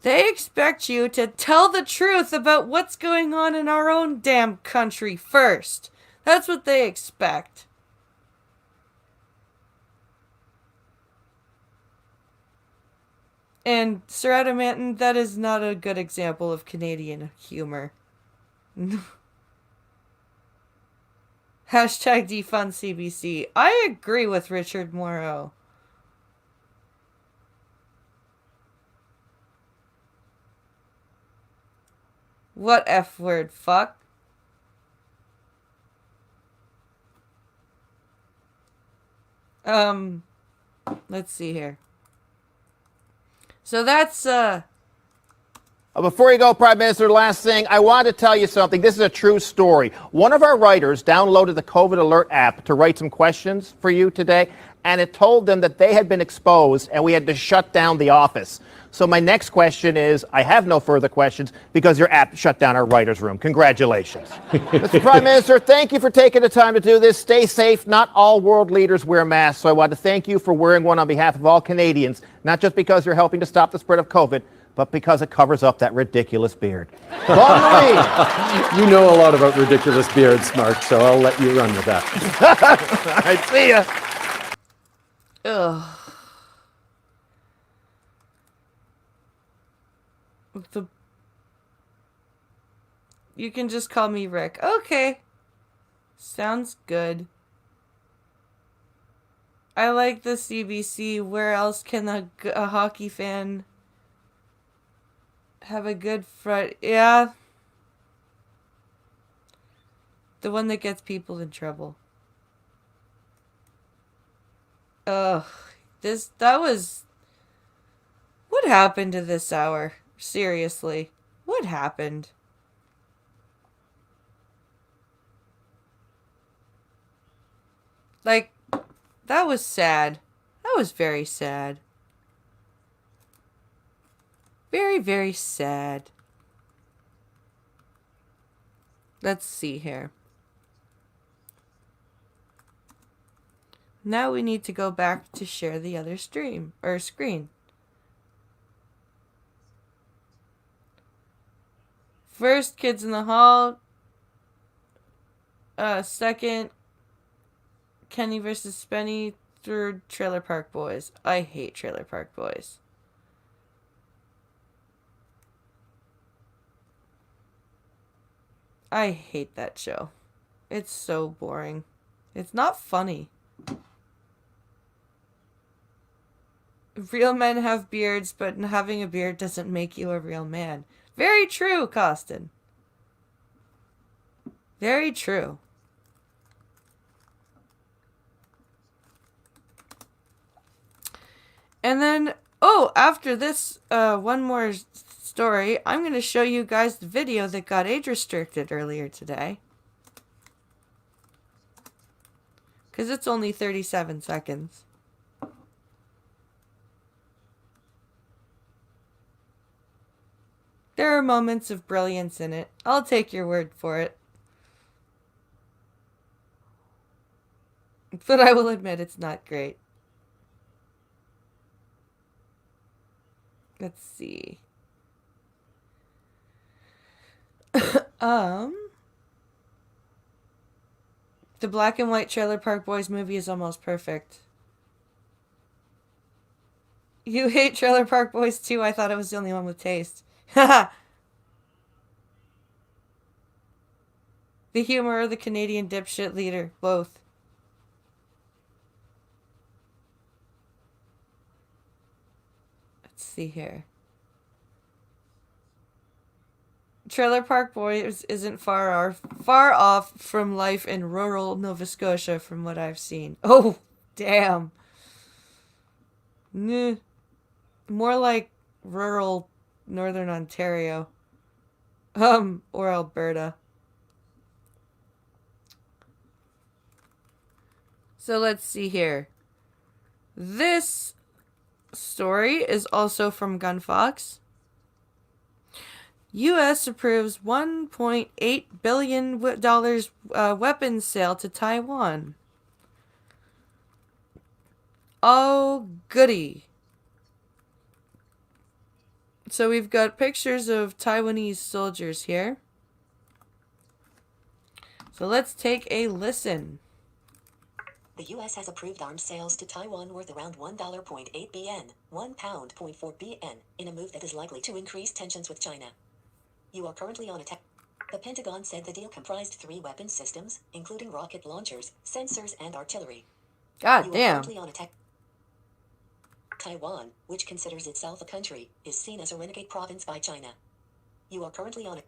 They expect you to tell the truth about what's going on in our own damn country first. That's what they expect. And Sir Adamanton, that is not a good example of Canadian humor. Hashtag defund CBC. I agree with Richard Moreau. What F word, fuck? Let's see here. So that's Before you go, Prime Minister, last thing, I wanted to tell you something. This is a true story. One of our writers downloaded the COVID Alert app to write some questions for you today, and it told them that they had been exposed and we had to shut down the office. So my next question is, I have no further questions because your app shut down our writer's room. Congratulations. Mr. Prime Minister, thank you for taking the time to do this. Stay safe. Not all world leaders wear masks, so I want to thank you for wearing one on behalf of all Canadians, not just because you're helping to stop the spread of COVID, but because it covers up that ridiculous beard. Bon nuit. You know a lot about ridiculous beards, Mark, so I'll let you run with that. All right, see ya. Ugh. You can just call me Rick. Okay. Sounds good. I like the CBC. Where else can a hockey fan have a good front? Yeah. The one that gets people in trouble. Ugh. That was... What happened to this hour? Seriously. What happened? Like, that was sad. That was very sad. Very, very sad. Let's see here. Now we need to go back to share the other stream, or screen. First, Kids in the Hall. Second, Kenny versus Spenny. Third, Trailer Park Boys. I hate Trailer Park Boys. I hate that show. It's so boring. It's not funny. Real men have beards, but having a beard doesn't make you a real man. Very true, Costin. Very true. And then, after this, one more story, I'm going to show you guys the video that got age restricted earlier today. Because it's only 37 seconds. There are moments of brilliance in it. I'll take your word for it. But I will admit it's not great. Let's see. The black and white Trailer Park Boys movie is almost perfect. You hate Trailer Park Boys too? I thought I was the only one with taste. Haha. The humor or the Canadian dipshit leader? Both. Let's see here. Trailer Park Boys isn't far off from life in rural Nova Scotia from what I've seen. Oh, damn. More like rural Northern Ontario. Or Alberta. So let's see here. This story is also from Gunfox. U.S. approves $1.8 billion weapons sale to Taiwan. Oh, goody. So we've got pictures of Taiwanese soldiers here. So let's take a listen. The U.S. has approved arms sales to Taiwan worth around $1.8 billion, £1.4 billion, in a move that is likely to increase tensions with China. You are currently on attack. The Pentagon said the deal comprised 3 weapon systems, including rocket launchers, sensors, and artillery. God You are damn. currently on attack. Taiwan, which considers itself a country, is seen as a renegade province by China. You are currently on a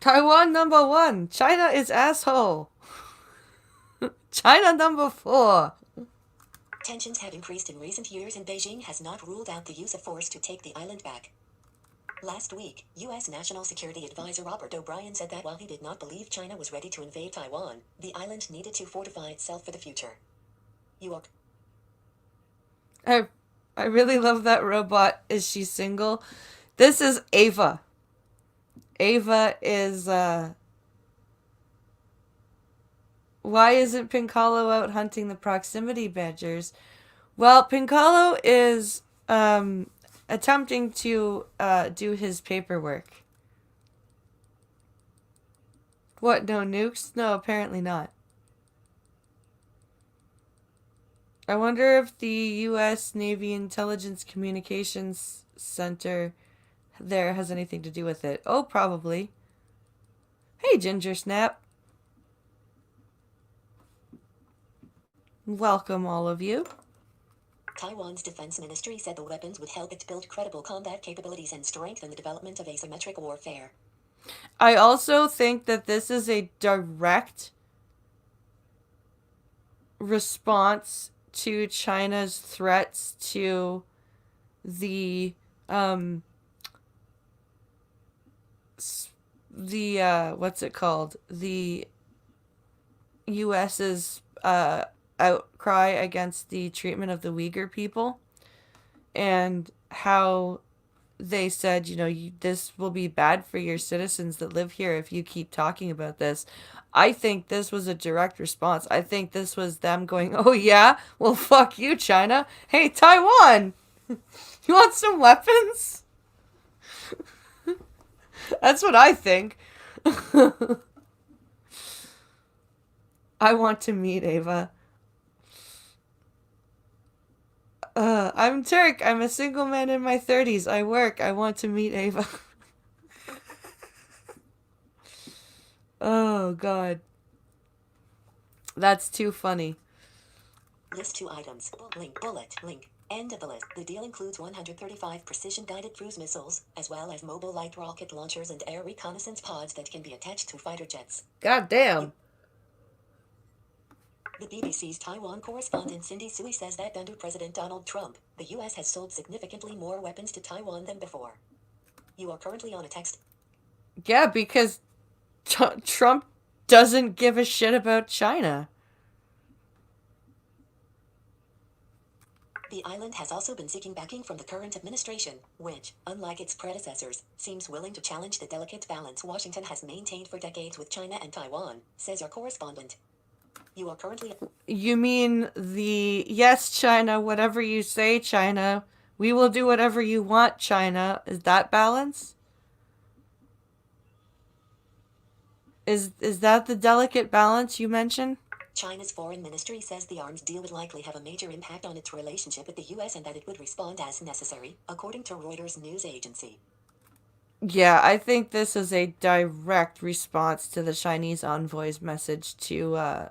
Taiwan number 1. China is asshole. China number 4. Tensions have increased in recent years and Beijing has not ruled out the use of force to take the island back. Last week, U.S. National Security Advisor Robert O'Brien said that while he did not believe China was ready to invade Taiwan, the island needed to fortify itself for the future. You are I really love that robot. Is she single? This is Ava. Ava is why isn't Pincalo out hunting the proximity badgers? Well, Pincalo is attempting to do his paperwork. What, no nukes? No, apparently not. I wonder if the U.S. Navy Intelligence Communications Center there has anything to do with it. Oh, probably. Hey, Ginger Snap. Welcome, all of you. Taiwan's defense ministry said the weapons would help it build credible combat capabilities and strengthen the development of asymmetric warfare. I also think that this is a direct response to China's threats to the what's it called? The US's outcry against the treatment of the Uyghur people, and how they said, this will be bad for your citizens that live here if you keep talking about this. I think this was a direct response. I think this was them going, oh yeah? Well, fuck you, China. Hey, Taiwan! You want some weapons? That's what I think. I want to meet Ava. I'm Turk. I'm a single man in my 30s. I work. I want to meet Ava. Oh, God. That's too funny. List 2 items. Bullet. Link. End of the list. The deal includes 135 precision-guided cruise missiles, as well as mobile light rocket launchers and air reconnaissance pods that can be attached to fighter jets. God damn. The BBC's Taiwan correspondent Cindy Sui says that under President Donald Trump, the U.S. has sold significantly more weapons to Taiwan than before. You are currently on a text. Yeah, because Trump doesn't give a shit about China. The island has also been seeking backing from the current administration, which, unlike its predecessors, seems willing to challenge the delicate balance Washington has maintained for decades with China and Taiwan, says our correspondent. You are currently... You mean the, yes, China, whatever you say, China, we will do whatever you want, China. Is that balance? Is that the delicate balance you mentioned? China's foreign ministry says the arms deal would likely have a major impact on its relationship with the U.S. and that it would respond as necessary, according to Reuters news agency. Yeah, I think this is a direct response to the Chinese envoy's message to the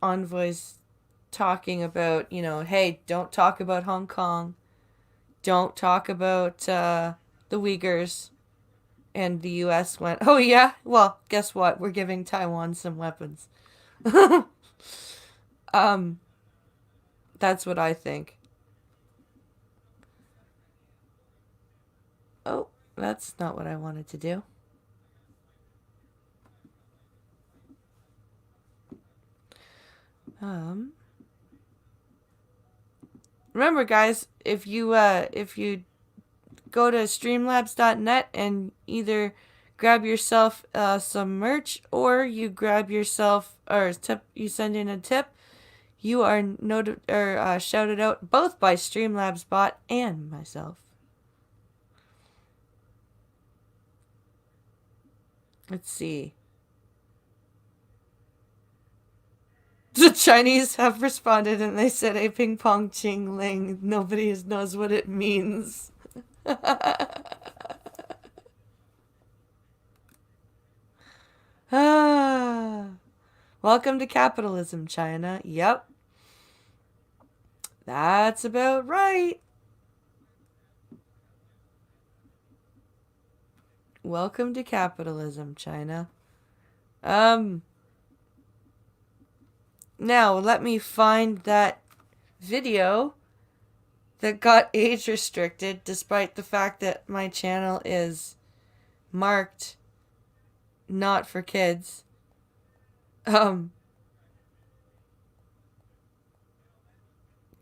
envoys talking about, hey, don't talk about Hong Kong. Don't talk about the Uyghurs. And the U.S. went, oh yeah? Well, guess what? We're giving Taiwan some weapons. That's what I think. Oh, that's not what I wanted to do. Remember, guys, if you go to streamlabs.net and either grab yourself some merch or you grab yourself you send in a tip, you are shouted out both by Streamlabs bot and myself. Let's see. The Chinese have responded and they said a ping pong ching ling. Nobody knows what it means. Welcome to capitalism, China. Yep. That's about right. Welcome to capitalism, China. Now, let me find that video that got age restricted, despite the fact that my channel is marked not for kids.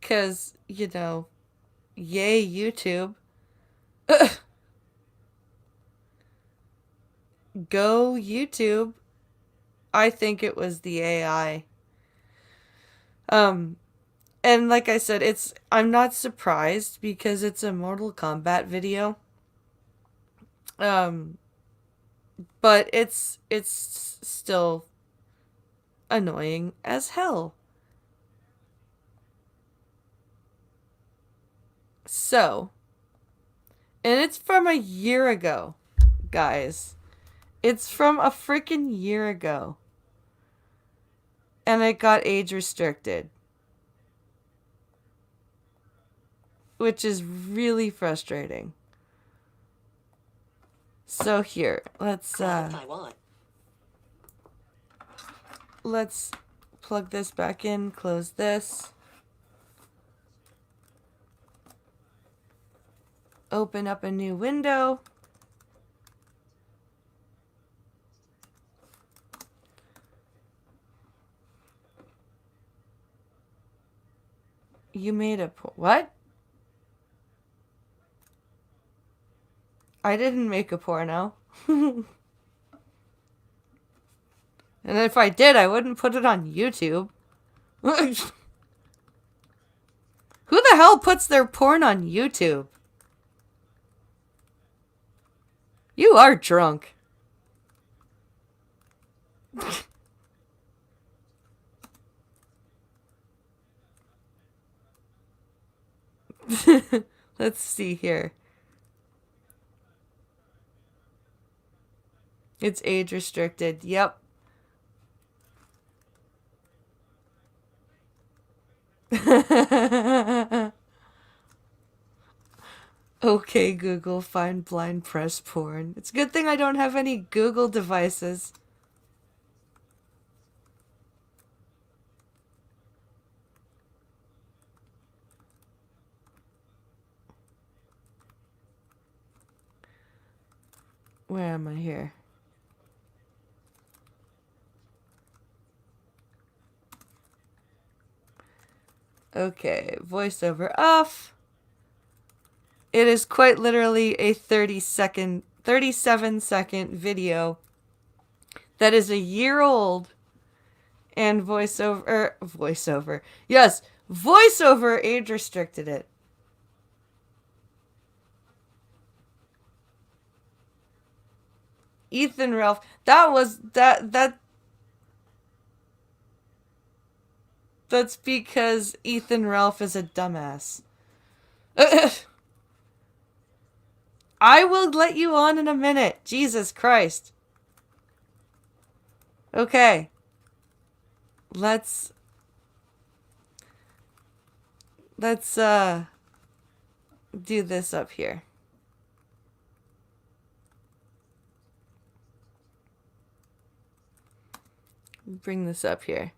Because, you know, yay, YouTube. Go YouTube. I think it was the AI. And like I said, I'm not surprised because it's a Mortal Kombat video. But it's still annoying as hell. So, and it's from a year ago, guys. It's from a freaking year ago. And it got age restricted. Which is really frustrating. So here, let's plug this back in, close this. Open up a new window. You made a what? I didn't make a porno. And if I did, I wouldn't put it on YouTube. Who the hell puts their porn on YouTube? You are drunk. Let's see here. It's age restricted. Yep. Okay, Google, find blind press porn. It's a good thing I don't have any Google devices. Where am I here? Okay, voiceover off. It is quite literally a 37-second video that is a year old, and voiceover. Yes, voiceover age restricted it. Ethan Ralph, that's because Ethan Ralph is a dumbass. I will let you on in a minute. Jesus Christ. Okay. Let's do this up here. Bring this up here.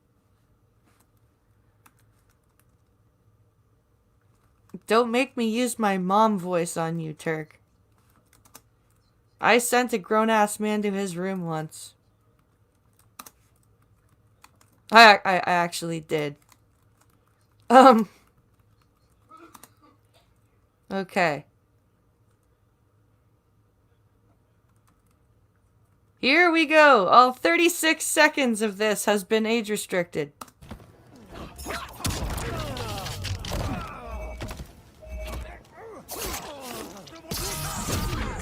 Don't make me use my mom voice on you, Turk. I sent a grown-ass man to his room once. I actually did. Okay. Here we go. All 36 seconds of this has been age restricted.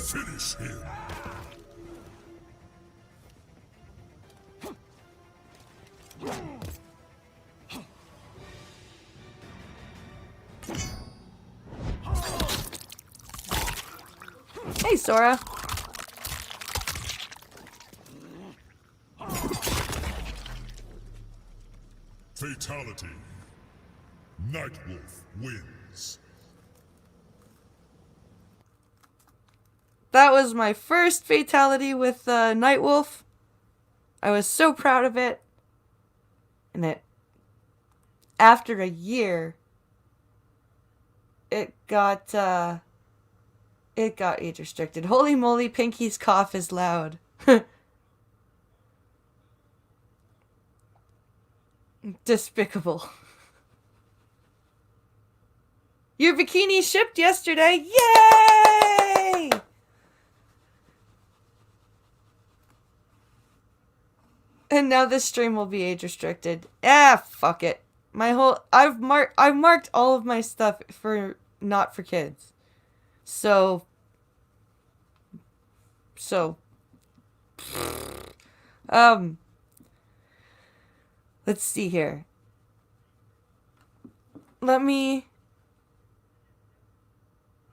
Finish him. Hey, Sora. Fatality. Nightwolf wins. that was my first fatality with Nightwolf. I was so proud of it. And after a year, it got age restricted. Holy moly, Pinky's cough is loud. Despicable. Your bikini shipped yesterday. Yay! And now this stream will be age restricted. Fuck it. I've marked all of my stuff for not for kids. So let's see here. Let me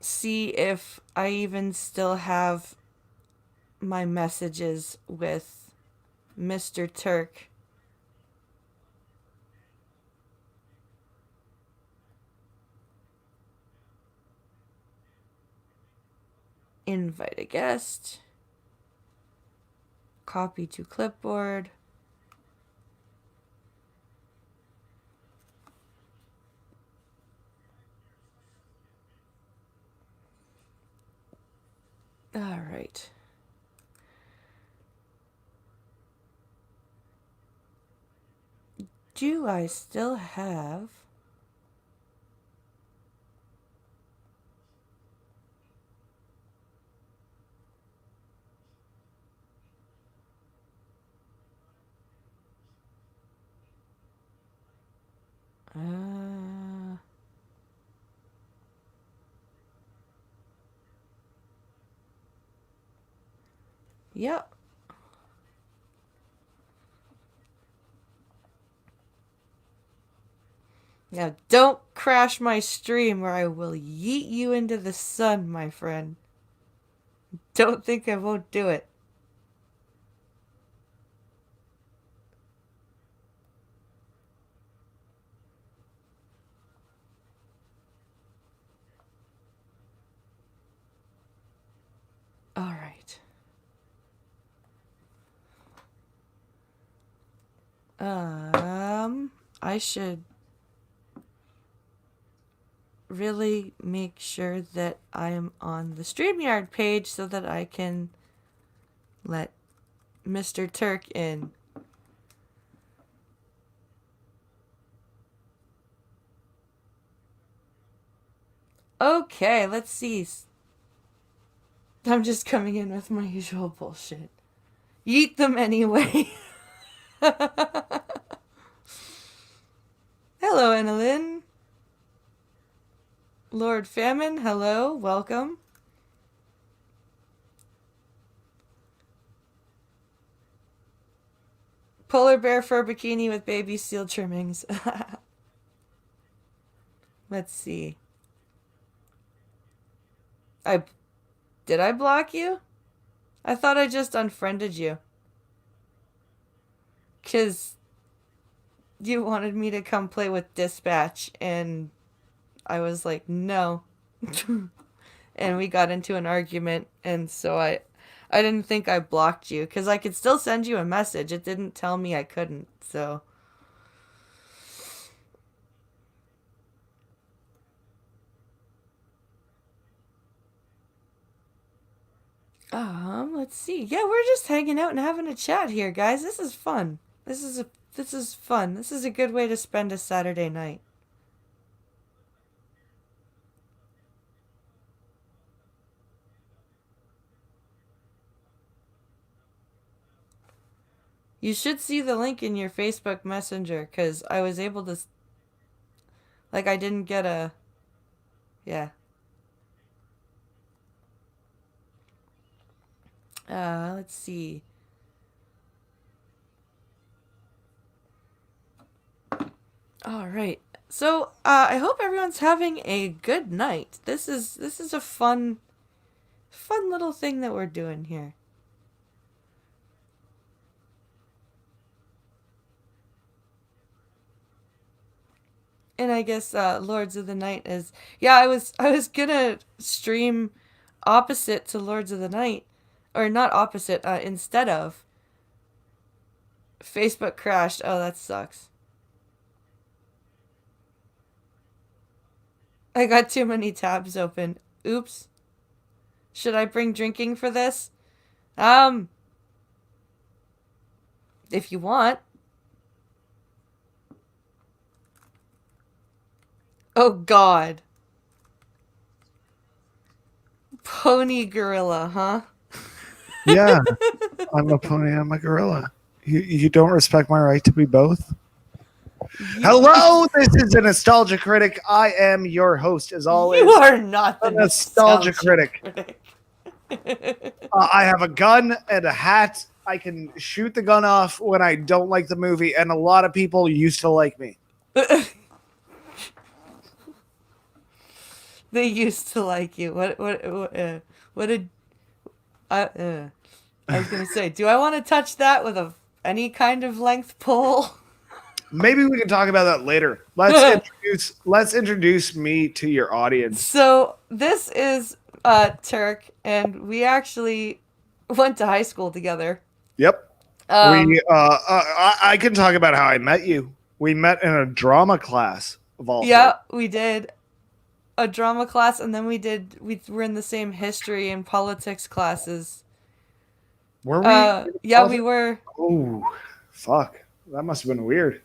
see if I even still have my messages with Mr. Turk. Invite a guest. Copy to clipboard. All right. Do I still have... Yep. Now, don't crash my stream or I will yeet you into the sun, my friend. Don't think I won't do it. All right. I should really make sure that I'm on the StreamYard page so that I can let Mr. Turk in. Okay, let's see. I'm just coming in with my usual bullshit. Eat them anyway. Hello, Annalyn. Lord Famine, hello, welcome. Polar bear fur bikini with baby seal trimmings. Let's see. Did I block you? I thought I just unfriended you. 'Cause you wanted me to come play with Dispatch, and I was like, no. And we got into an argument, and so I didn't think I blocked you, because I could still send you a message. It didn't tell me I couldn't, so... let's see. Yeah, we're just hanging out and having a chat here, guys. This is fun. This is fun. This is a good way to spend a Saturday night. You should see the link in your Facebook Messenger, because I was able to... Like, I didn't get a... Yeah. Let's see. All right. So, I hope everyone's having a good night. This is a fun little thing that we're doing here. And I guess Lords of the Night is... Yeah, I was gonna stream opposite to Lords of the Night, or not opposite, instead of. Facebook crashed. Oh, that sucks. I got too many tabs open. Oops. Should I bring drinking for this? If you want. Oh, God. Pony gorilla, huh? Yeah, I'm a pony. I'm a gorilla. You don't respect my right to be both? Hello, this is a Nostalgia Critic. I am your host, as always. You are not the a Nostalgia Critic. I have a gun and a hat. I can shoot the gun off when I don't like the movie, and a lot of people used to like me. They used to like you. What did I was gonna say? Do I want to touch that with any kind of length pole? Maybe we can talk about that later. Let's introduce me to your audience. So this is Turk, and we actually went to high school together. Yep. I can talk about how I met you. We met in a drama class of all. Yeah, we did a drama class, and then we were in the same history and politics classes. Were we? Yeah, we were. Oh, fuck. That must have been weird.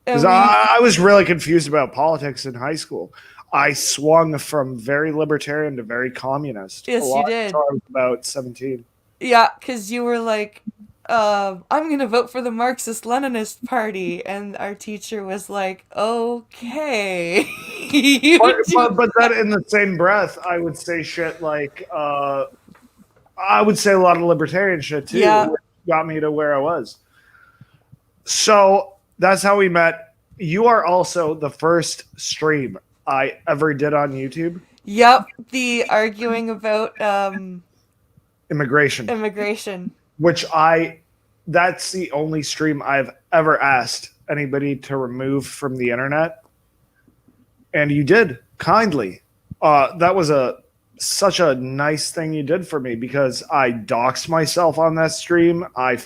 Because I was really confused about politics in high school. I swung from very libertarian to very communist. Yes, you did. Until I was about 17. Yeah, because you were like, I'm going to vote for the Marxist-Leninist Party. And our teacher was like, okay. but then in the same breath, I would say shit like, I would say a lot of libertarian shit too. Yeah. Which got me to where I was. So that's how we met. You are also the first stream I ever did on YouTube. Yep, the arguing about immigration. Which that's the only stream I've ever asked anybody to remove from the internet. And you did kindly. That was such a nice thing you did for me, because I doxed myself on that stream. I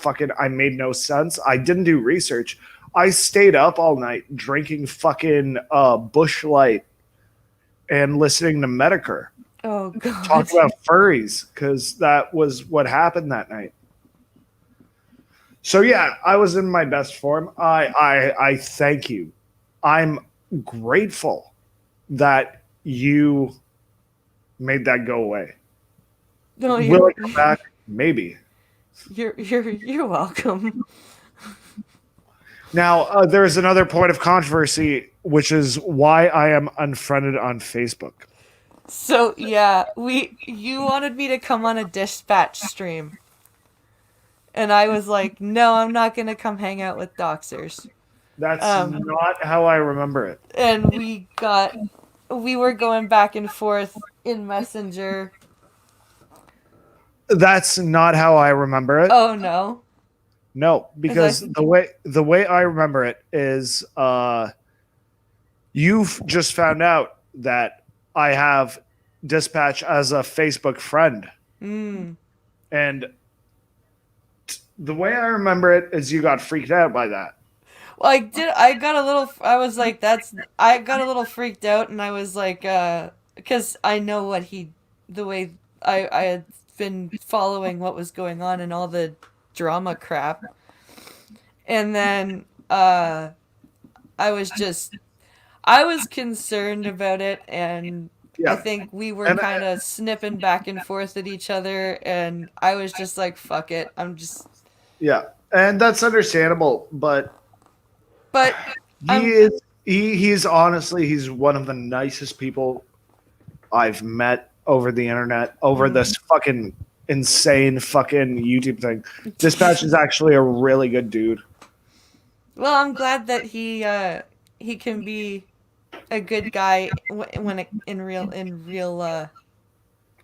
made no sense. I didn't do research. I stayed up all night drinking fucking Busch Light and listening to Medicare. Oh, God. Talk about furries, because that was what happened that night. So yeah, I was in my best form. I thank you. I'm grateful that you made that go away. No, will it come back? Maybe. You're welcome. Now, there's another point of controversy, which is why I am unfriended on Facebook. So yeah, you wanted me to come on a Dispatch stream, and I was like, no, I'm not gonna come hang out with doxers. That's not how I remember it. And we were going back and forth in Messenger. That's not how I remember it. Oh no. No, because the way I remember it is you've just found out that I have Dispatch as a Facebook friend. Mm. And the way I remember it is you got freaked out by that. Well, I got a little freaked out, and I was like, because I know the way I had been following what was going on and all the drama crap. And then I was concerned about it, and yeah. I think we were kind of snipping back and forth at each other, and I was just like, fuck it. Yeah. And that's understandable, but he's honestly, he's one of the nicest people I've met over the internet, over this fucking insane fucking YouTube thing. Dispatch is actually a really good dude. Well, I'm glad that he can be a good guy when in real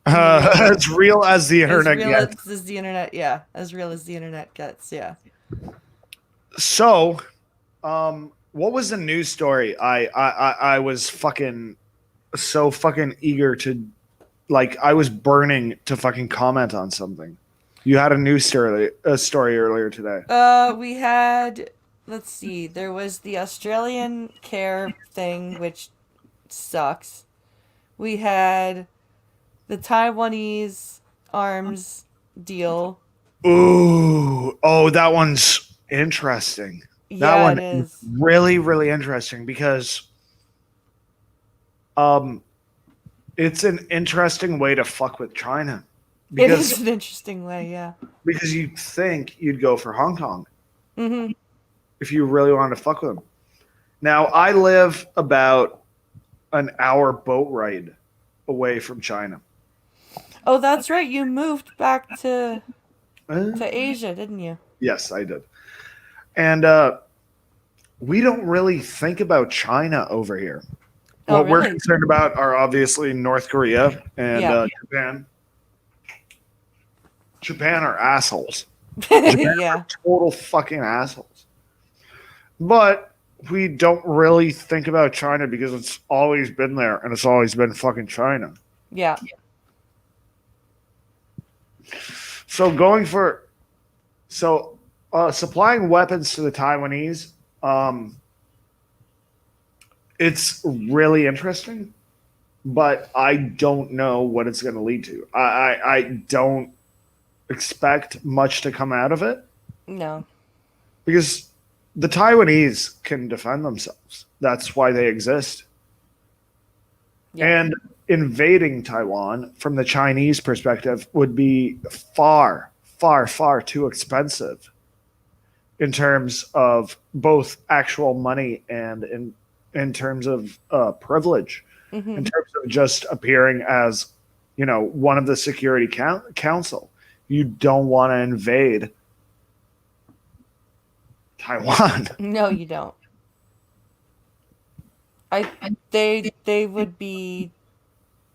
as real as the internet gets. As the internet, yeah, as real as the internet gets, yeah. So, what was the news story? I was fucking so fucking eager to Like I was burning to fucking comment on something. You had a news story earlier today. We had, let's see, there was the Australian care thing, which sucks. We had the Taiwanese arms deal. Ooh, oh, that one's interesting. That Yeah, one it is. really, really interesting because it's an interesting way to fuck with China. It is an interesting way, yeah. Because you'd think you'd go for Hong Kong Mm-hmm. if you really wanted to fuck with them. Now, I live about an hour boat ride away from China. Oh, that's right. You moved back to Asia, didn't you? Yes, I did. And we don't really think about China over here. Oh, What we're really? concerned about are obviously North Korea and Yeah. Japan. Japan are assholes. Yeah. Total fucking assholes. But we don't really think about China because it's always been there and it's always been fucking China. Yeah. So supplying weapons to the Taiwanese, it's really interesting, but I don't know what it's going to lead to. I don't expect much to come out of it No. because the Taiwanese can defend themselves. That's why they exist. Yeah. And invading Taiwan from the Chinese perspective would be far, far, far too expensive in terms of both actual money and in terms of privilege, Mm-hmm. in terms of just appearing as, one of the Security Council. You don't want to invade Taiwan. No, you don't. They would be,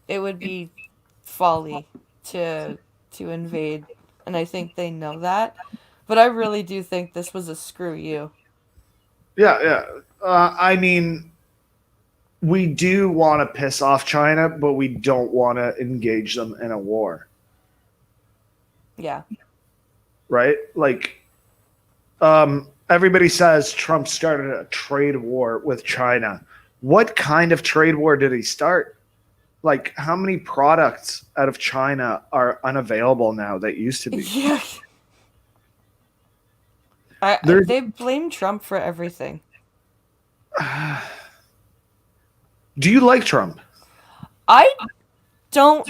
it would be folly to invade, and I think they know that. But I really do think this was a screw you. Yeah. I mean, we do want to piss off China, but we don't want to engage them in a war, Yeah. right? Like, everybody says Trump started a trade war with China. What kind of trade war did he start? Like, how many products out of China are unavailable now that used to be? Yeah. They blame Trump for everything. Do you like Trump? I don't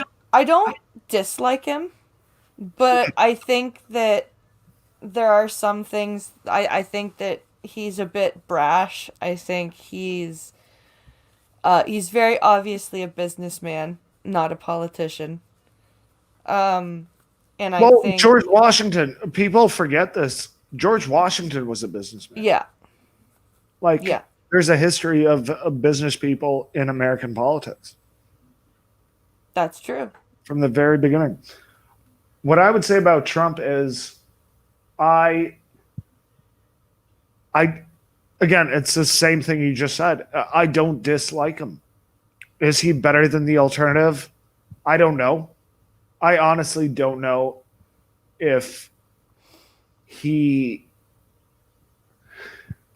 dislike him, but I think that there are some things I think that he's a bit brash. I think he's very obviously a businessman, not a politician. And I Well, think George Washington, people forget this. George Washington was a businessman. yeah. Like, Yeah. there's a history of business people in American politics That's true. from the very beginning. What I would say about Trump is again, it's the same thing you just said. I don't dislike him. Is he better than the alternative? I don't know. I honestly don't know if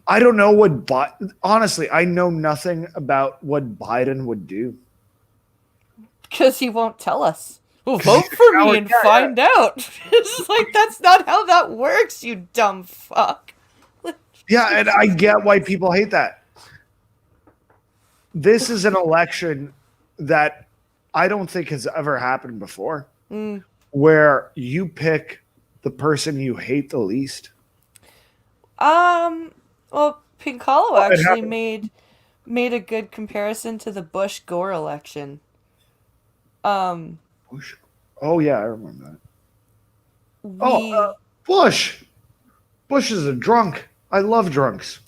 I don't know honestly, I know nothing about what Biden would do. Because he won't tell us. Well, vote for me and find out. It's like, that's not how that works, you dumb fuck. Yeah, and I get why people hate that. This is an election that I don't think has ever happened before, where you pick the person you hate the least. Well, Pink Hollow actually happened. made a good comparison to the Bush Gore election. Bush. Oh yeah, I remember that. We Bush. Bush is a drunk. I love drunks.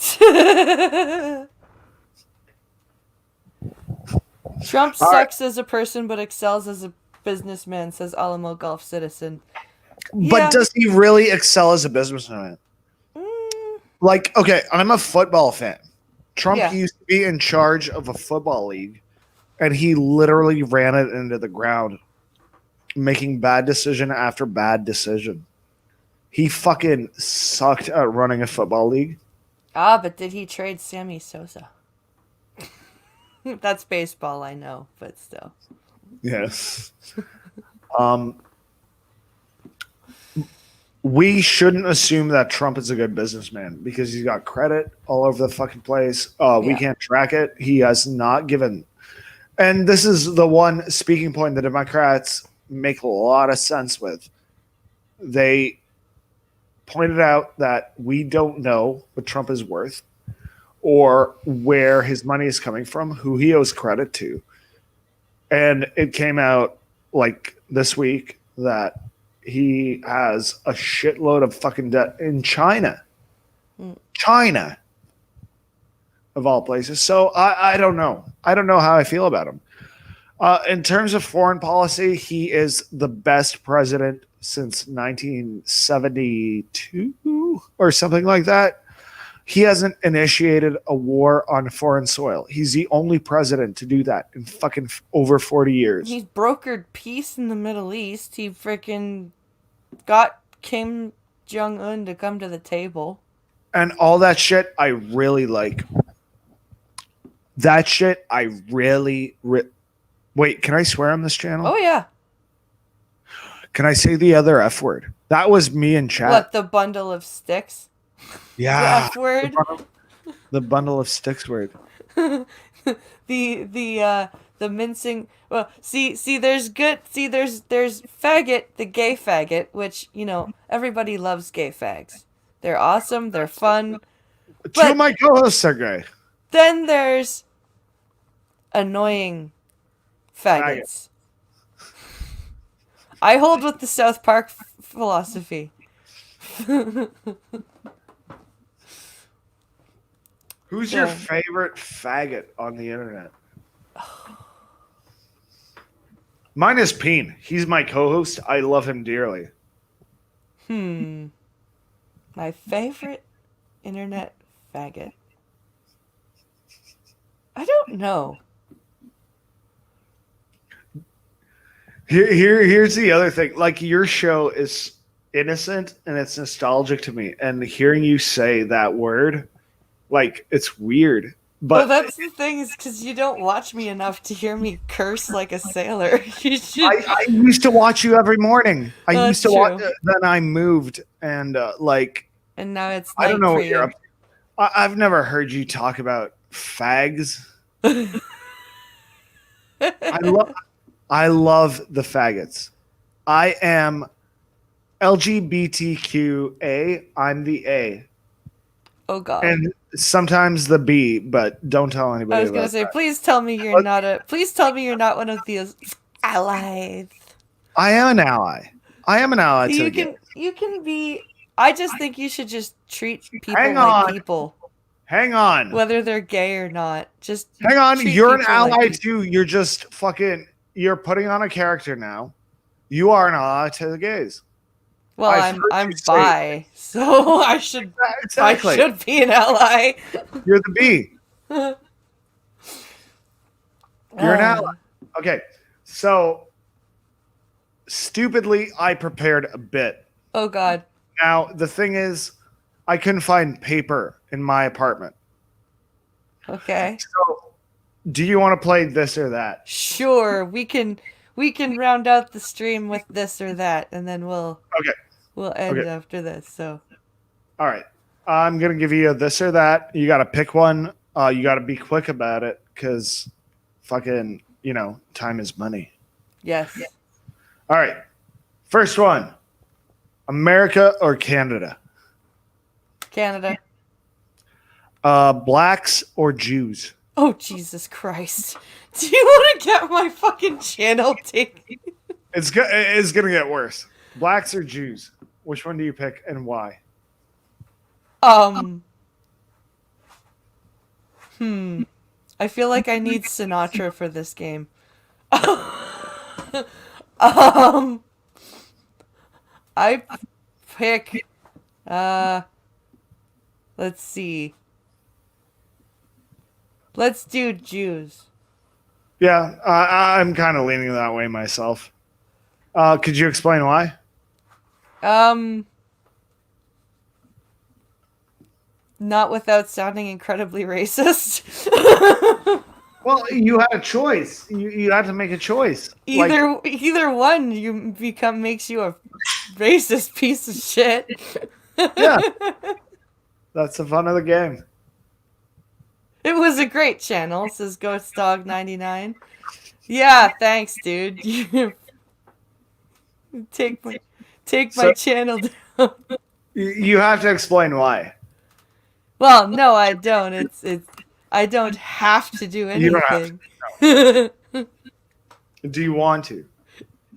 Trump sucks as a person but excels as a businessman, says Alamo Golf Citizen. But Yeah. does he really excel as a businessman? Like, okay, I'm a football fan. Trump Yeah. used to be in charge of a football league, and he literally ran it into the ground making bad decision after bad decision. He fucking sucked at running a football league. Ah, but did he trade Sammy Sosa? That's baseball, I know, but still. Yes. We shouldn't assume that Trump is a good businessman because he's got credit all over the fucking place. We Yeah. can't track it. He has not given. And this is the one speaking point the Democrats make a lot of sense with. They pointed out that we don't know what Trump is worth or where his money is coming from, who he owes credit to. And it came out like this week that he has a shitload of fucking debt in China. China, of all places. So I don't know. I don't know how I feel about him. In terms of foreign policy, he is the best president since 1972 or something like that. He hasn't initiated a war on foreign soil. He's the only president to do that in fucking over 40 years. He's brokered peace in the Middle East. He freaking got Kim Jong-un to come to the table. And all that shit I really like. That shit I really wait, can I swear on this channel? Oh, yeah. Can I say the other F word? That was me in chat. What, the bundle of sticks? Yeah. The F word? The bundle of sticks word. The mincing. Well, see, there's faggot, the gay faggot, which, you know, everybody loves gay fags. They're awesome, they're fun. Two of my co-hosts are gay. Then there's annoying faggots. I hold with the South Park philosophy. Who's your favorite faggot on the internet? Mine is Peen. He's my co-host. I love him dearly. My favorite internet faggot. I don't know. Here's the other thing. Like, your show is innocent and it's nostalgic to me. And hearing you say that word, like, it's weird. But Well, that's the thing, is because you don't watch me enough to hear me curse like a sailor. You should. I used to watch you every morning. I That's used to watch. true. Then I moved, and And now it's I don't night know for what you're you. up to. I've never heard you talk about fags. I love the faggots. I am LGBTQA. I'm the A, Oh God. and sometimes the B. But don't tell anybody. I was gonna about say, that. please tell me you're not a. Please tell me you're not one of these allies. I am an ally. I am an ally to the game. You can be. I just think you should just treat people Hang like on. people, Hang on. whether they're gay or not. Just Hang on, treat you're an people like ally people. too. You're just fucking. You're putting on a character now. You are an ally to the gays. Well, I've heard I'm you say- bi, so I should Exactly. I should be an ally. You're the B. You're an Um, ally. Okay, so stupidly, I prepared a bit. Oh God. Now the thing is, I couldn't find paper in my apartment. Okay. So, do you want to play this or that? Sure, we can round out the stream with this or that, and then we'll end Okay. after this. So All right. I'm going to give you a this or that. You got to pick one. You got to be quick about it because fucking, time is money. yes, All right. First one, America or Canada? Canada. Blacks or Jews? Oh Jesus Christ! Do you want to get my fucking channel taken? It's going to get worse. Blacks or Jews? Which one do you pick and why? I feel like I need Sinatra for this game. I pick. Let's see. Let's do Jews. Yeah, I'm kind of leaning that way myself. Could you explain why? Not without sounding incredibly racist. Well, you had a choice. You had to make a choice. Either one makes you a racist piece of shit. Yeah, that's the fun of the game. It was a great channel, says Ghost Dog 99. Yeah, thanks, dude. take my channel down. You have to explain why. Well, no, I don't. It's I don't have to do anything. You don't have Do you want to?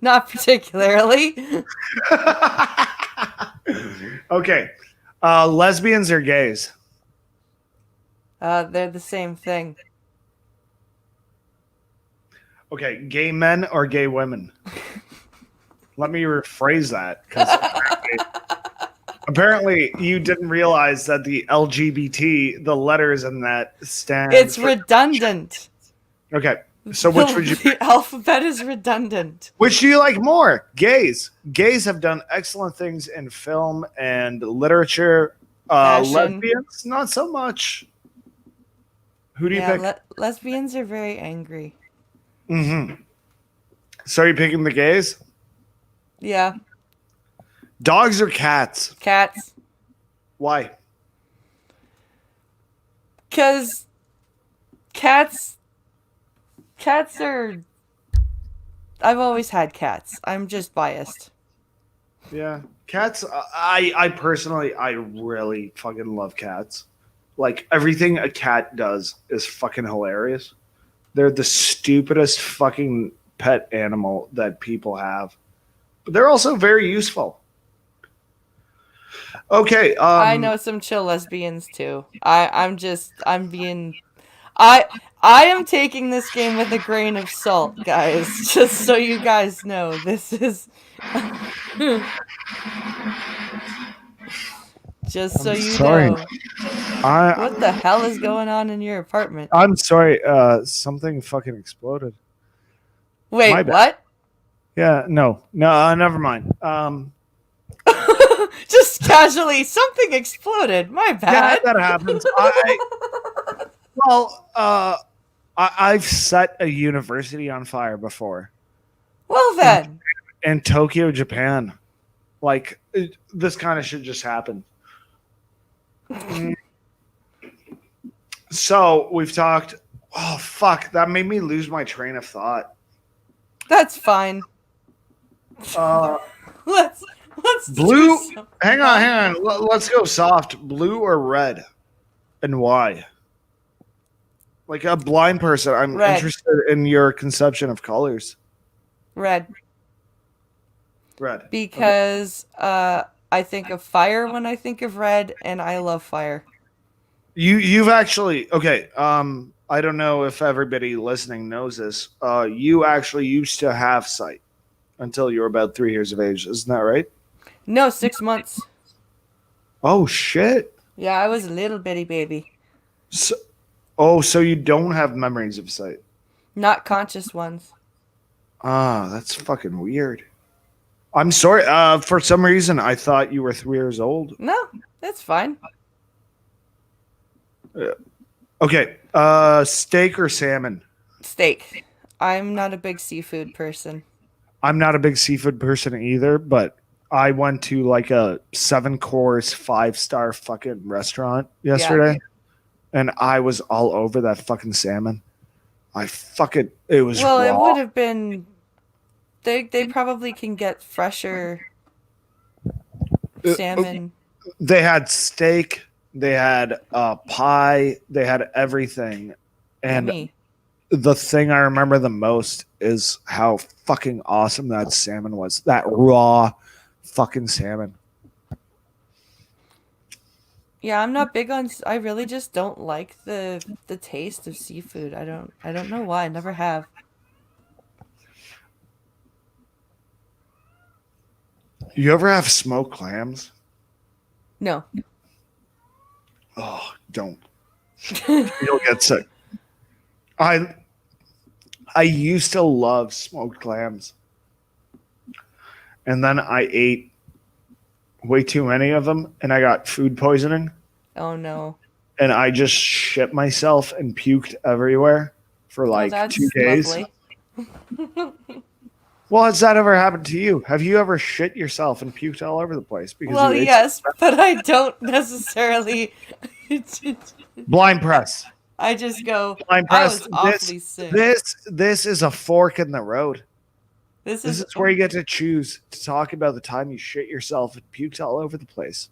Not particularly. Okay. Lesbians or gays? They're the same thing. Okay, gay men or gay women? Let me rephrase that, because apparently you didn't realize that the LGBT, the letters in that stand. It's redundant. Okay, so which would you? The alphabet is redundant. Which do you like more? Gays. Gays have done excellent things in film and literature. Fashion. Lesbians, not so much. Who do you pick? Lesbians are very angry. Mm-hmm. So are you picking the gays? Yeah. Dogs or cats? Cats. Why? Because cats are... I've always had cats. I'm just biased. Yeah. Cats, I personally, I really fucking love cats. Like, everything a cat does is fucking hilarious. They're the stupidest fucking pet animal that people have. But they're also very useful. Okay. I know some chill lesbians too. I am taking this game with a grain of salt, guys. Just so you guys know, this is just so you sorry. know. What the hell is going on in your apartment? I'm sorry. Something fucking exploded. Wait, My bad. what? Yeah, no, never mind. Just casually, something exploded. My Yeah, bad. that happens. I've set a university on fire before Well then, in Tokyo, Japan. Like, this kind of shit just happened. So we've talked. Oh fuck! That made me lose my train of thought. that's fine. Let's Blue. do some- Hang on. Let's go soft. Blue or red, and why? Like a blind person, I'm Red. interested in your conception of colors. Red. Red. Because I think of fire when I think of red, and I love fire. You've actually okay. I don't know if everybody listening knows this. You actually used to have sight until you were about 3 years of age. Isn't that right? No, 6 months. Oh shit. Yeah, I was a little bitty baby. So you don't have memories of sight. Not conscious ones. Ah, that's fucking weird. I'm sorry. For some reason, I thought you were 3 years old. No, that's fine. Okay. Steak or salmon? Steak. I'm not a big seafood person. I'm not a big seafood person either, but I went to like a 7-course, 5-star fucking restaurant yesterday, and I was all over that fucking salmon. It was Well, raw. it would have been. They probably can get fresher salmon. They had steak, they had pie, they had everything, and Yummy. the thing I remember the most is how fucking awesome that salmon was. That raw fucking salmon. Yeah, I'm not big on. I really just don't like the taste of seafood. I don't know why. I never have. You ever have smoked clams? No. Oh, don't. You'll get sick. I used to love smoked clams. and then I ate way too many of them, and I got food poisoning, Oh no. and I just shit myself and puked everywhere for Oh, like that's 2 days. lovely. Well, has that ever happened to you? Have you ever shit yourself and puked all over the place? Because Well, you ate yes, but I don't necessarily. blind press. I just go. Blind I press. was awfully sick. This is a fork in the road. This This is where you get to choose to talk about the time you shit yourself and puked all over the place.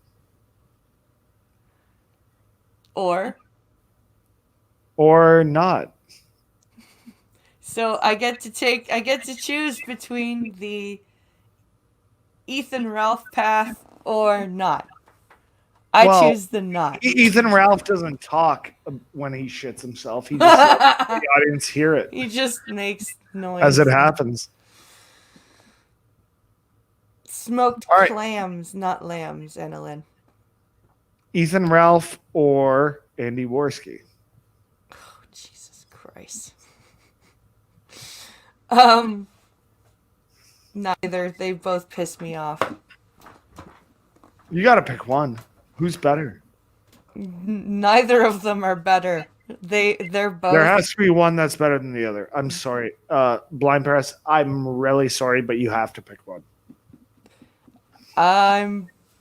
or Not. so I get to choose between the Ethan Ralph path or not. I Well, choose the not. Ethan Ralph doesn't talk when he shits himself. He just lets the audience hear it He just makes noise. as it happens. Smoked All right. clams, not lambs, Annalyn. Ethan Ralph or Andy Worski. Oh, Jesus Christ. Neither. They both piss me off. You got to pick one. Who's better? Neither of them are better. They're both. There has to be one that's better than the other. I'm sorry. Blind Press, I'm really sorry, but you have to pick one.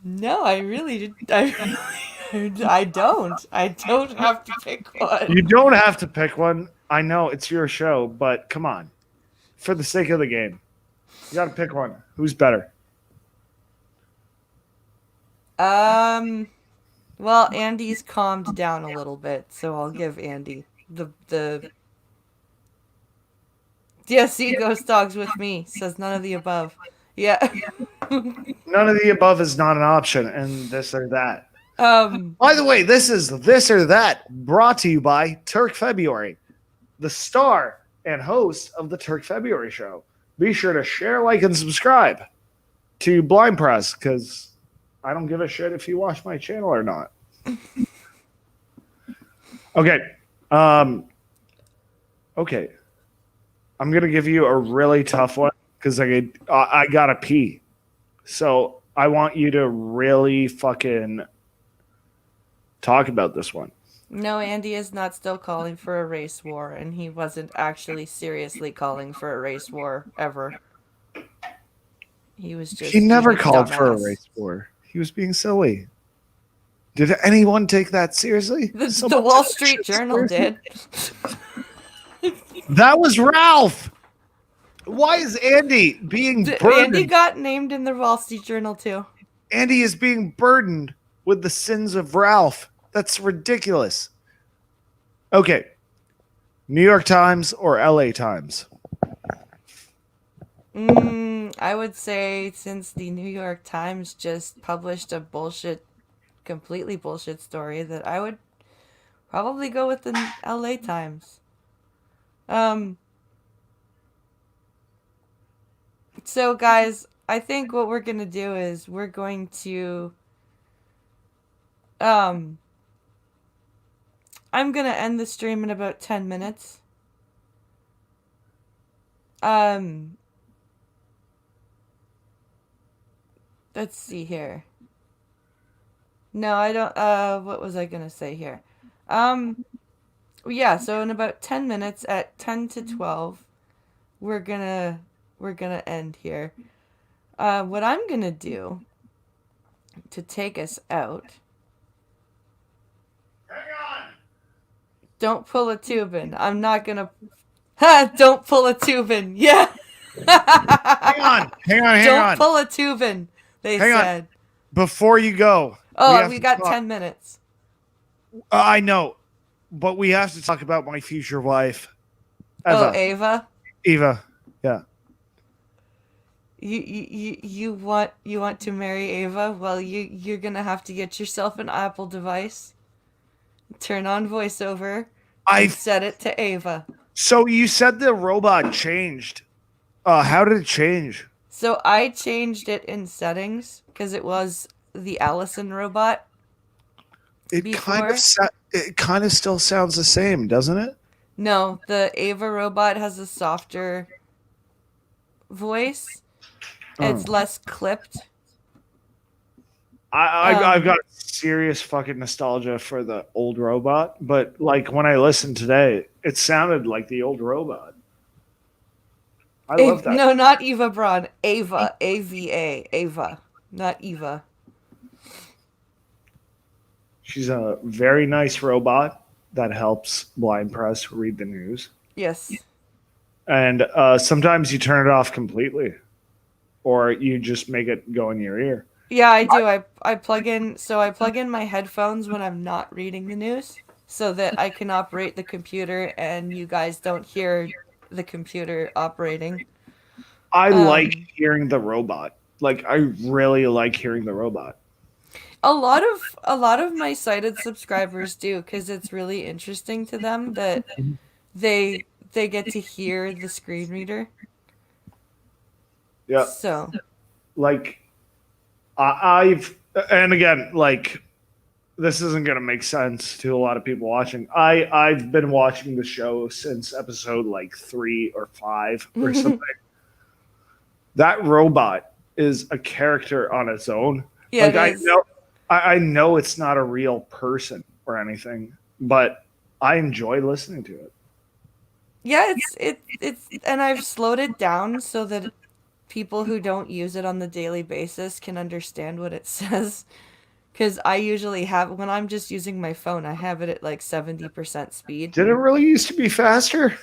No, I really I don't. I don't have to pick one. You don't have to pick one. I know it's your show, but come on. For the sake of the game, you got to pick one. Who's better? Well, Andy's calmed down a little bit, so I'll give Andy the. Yeah, see, Ghost Dog's with me. Says none of the above. Yeah. None of the above is not an option, and this or that. By the way, this is This or That, brought to you by Turk February, the star and host of the Turk February show. Be sure to share, like, and subscribe to Blind Press, because I don't give a shit if you watch my channel or not. Okay. Okay. I'm going to give you a really tough one because I got to pee. So I want you to really fucking talk about this one. No, Andy is not still calling for a race war, and he wasn't actually seriously calling for a race war ever. He was just. He never being a called for a dumbass. race war. He was being silly. Did anyone take that seriously? The Someone Wall took that Street shit Journal seriously? did. That was Ralph. Why is Andy being burdened? Andy got named in the Wall Street Journal too. Andy is being burdened with the sins of Ralph. That's ridiculous. Okay. New York Times or LA Times? I would say since the New York Times just published a completely bullshit story, that I would probably go with the LA Times. So guys, I think what we're going to do is we're going to I'm going to end the stream in about 10 minutes. Let's see here. No, I don't what was I going to say here? Yeah, so in about 10 minutes at 10 to 12, we're going to end here. What I'm going to do to take us out. Hang on. Don't pull a tubin. I'm not going to Ha, don't pull a tubin. Yeah. Hang on. Don't pull a tubin, they Hang on. said. Before you go. Oh, we to got talk- 10 minutes. I know. But we have to talk about my future wife. Oh, Ava. Eva. Yeah. You want to marry Ava? Well, you're gonna have to get yourself an Apple device. Turn on voiceover. And set it to Ava. So you said the robot changed. How did it change? So I changed it in settings because it was the Allison robot. It kind of still sounds the same, doesn't it? No, the Ava robot has a softer voice. It's less clipped. I've got serious fucking nostalgia for the old robot, but like when I listened today, it sounded like the old robot. I love that. No, not Eva Braun. Ava. A-V-A. Ava. Not Eva. She's a very nice robot that helps blind press read the news. Yes. And sometimes you turn it off completely, or you just make it go in your ear. Yeah, I do. I plug in my headphones when I'm not reading the news so that I can operate the computer and you guys don't hear the computer operating. I like hearing the robot. Like I really like hearing the robot. A lot of my sighted subscribers do because it's really interesting to them that they get to hear the screen reader. Yeah. So Like I've and again like this isn't going to make sense to a lot of people watching. I've been watching the show since episode like 3 or 5 or something. That robot is a character on its own. yeah, Like it I is. know I know it's not a real person or anything, but I enjoy listening to it. Yeah, it's and I've slowed it down so that people who don't use it on the daily basis can understand what it says. Because I usually have, when I'm just using my phone, I have it at like 70% speed. Did it really used to be faster?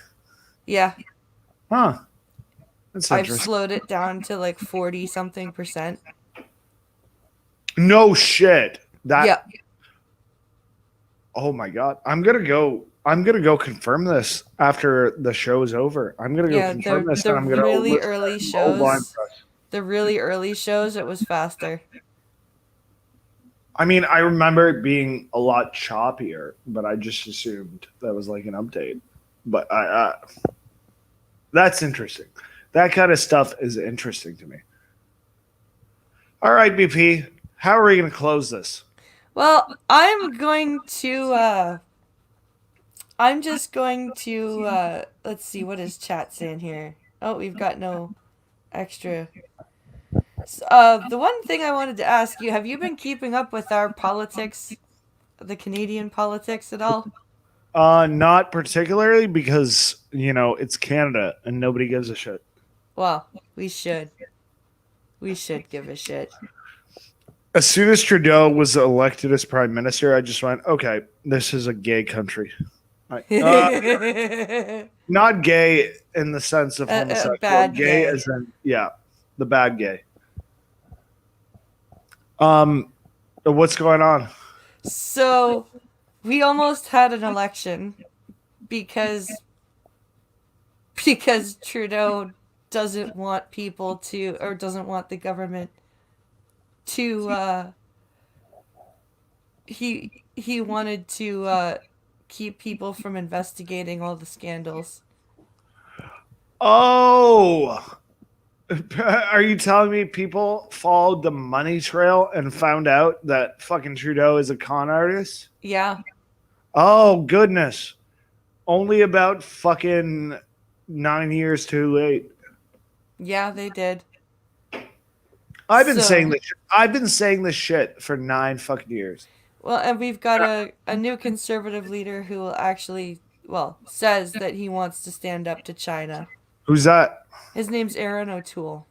Yeah, Huh. That's I've interesting. slowed it down to like 40 something percent. No shit. That Yeah, Oh my god. I'm gonna go confirm this after the show is over. I'm gonna go yeah, confirm this the and I'm gonna really listen early to Old Blind shows, Press. the really early shows, it was faster. I mean, I remember it being a lot choppier, but I just assumed that was like an update. But that's interesting. That kind of stuff is interesting to me. All right, BP, how are we going to close this? Well, I'm just going to, let's see, what is chat saying here? Oh, we've got no extra. The one thing I wanted to ask you, have you been keeping up with our politics, the Canadian politics at all? Not particularly because, it's Canada and nobody gives a shit. Well, we should. We should give a shit. As soon as Trudeau was elected as prime minister, I just went, okay, this is a gay country. Not gay in the sense of homosexual. bad gay gay. as in, yeah, the bad gay. What's going on? So, we almost had an election because Trudeau doesn't want people to, or doesn't want the government to, he wanted to keep people from investigating all the scandals. Oh, are you telling me people followed the money trail and found out that fucking Trudeau is a con artist? Yeah. Oh, goodness. Only about fucking 9 years too late. Yeah, they did. I've been So- saying this shit for 9 fucking years. Well, and we've got a new conservative leader who will actually, well, says that he wants to stand up to China. Who's that? His name's Aaron O'Toole.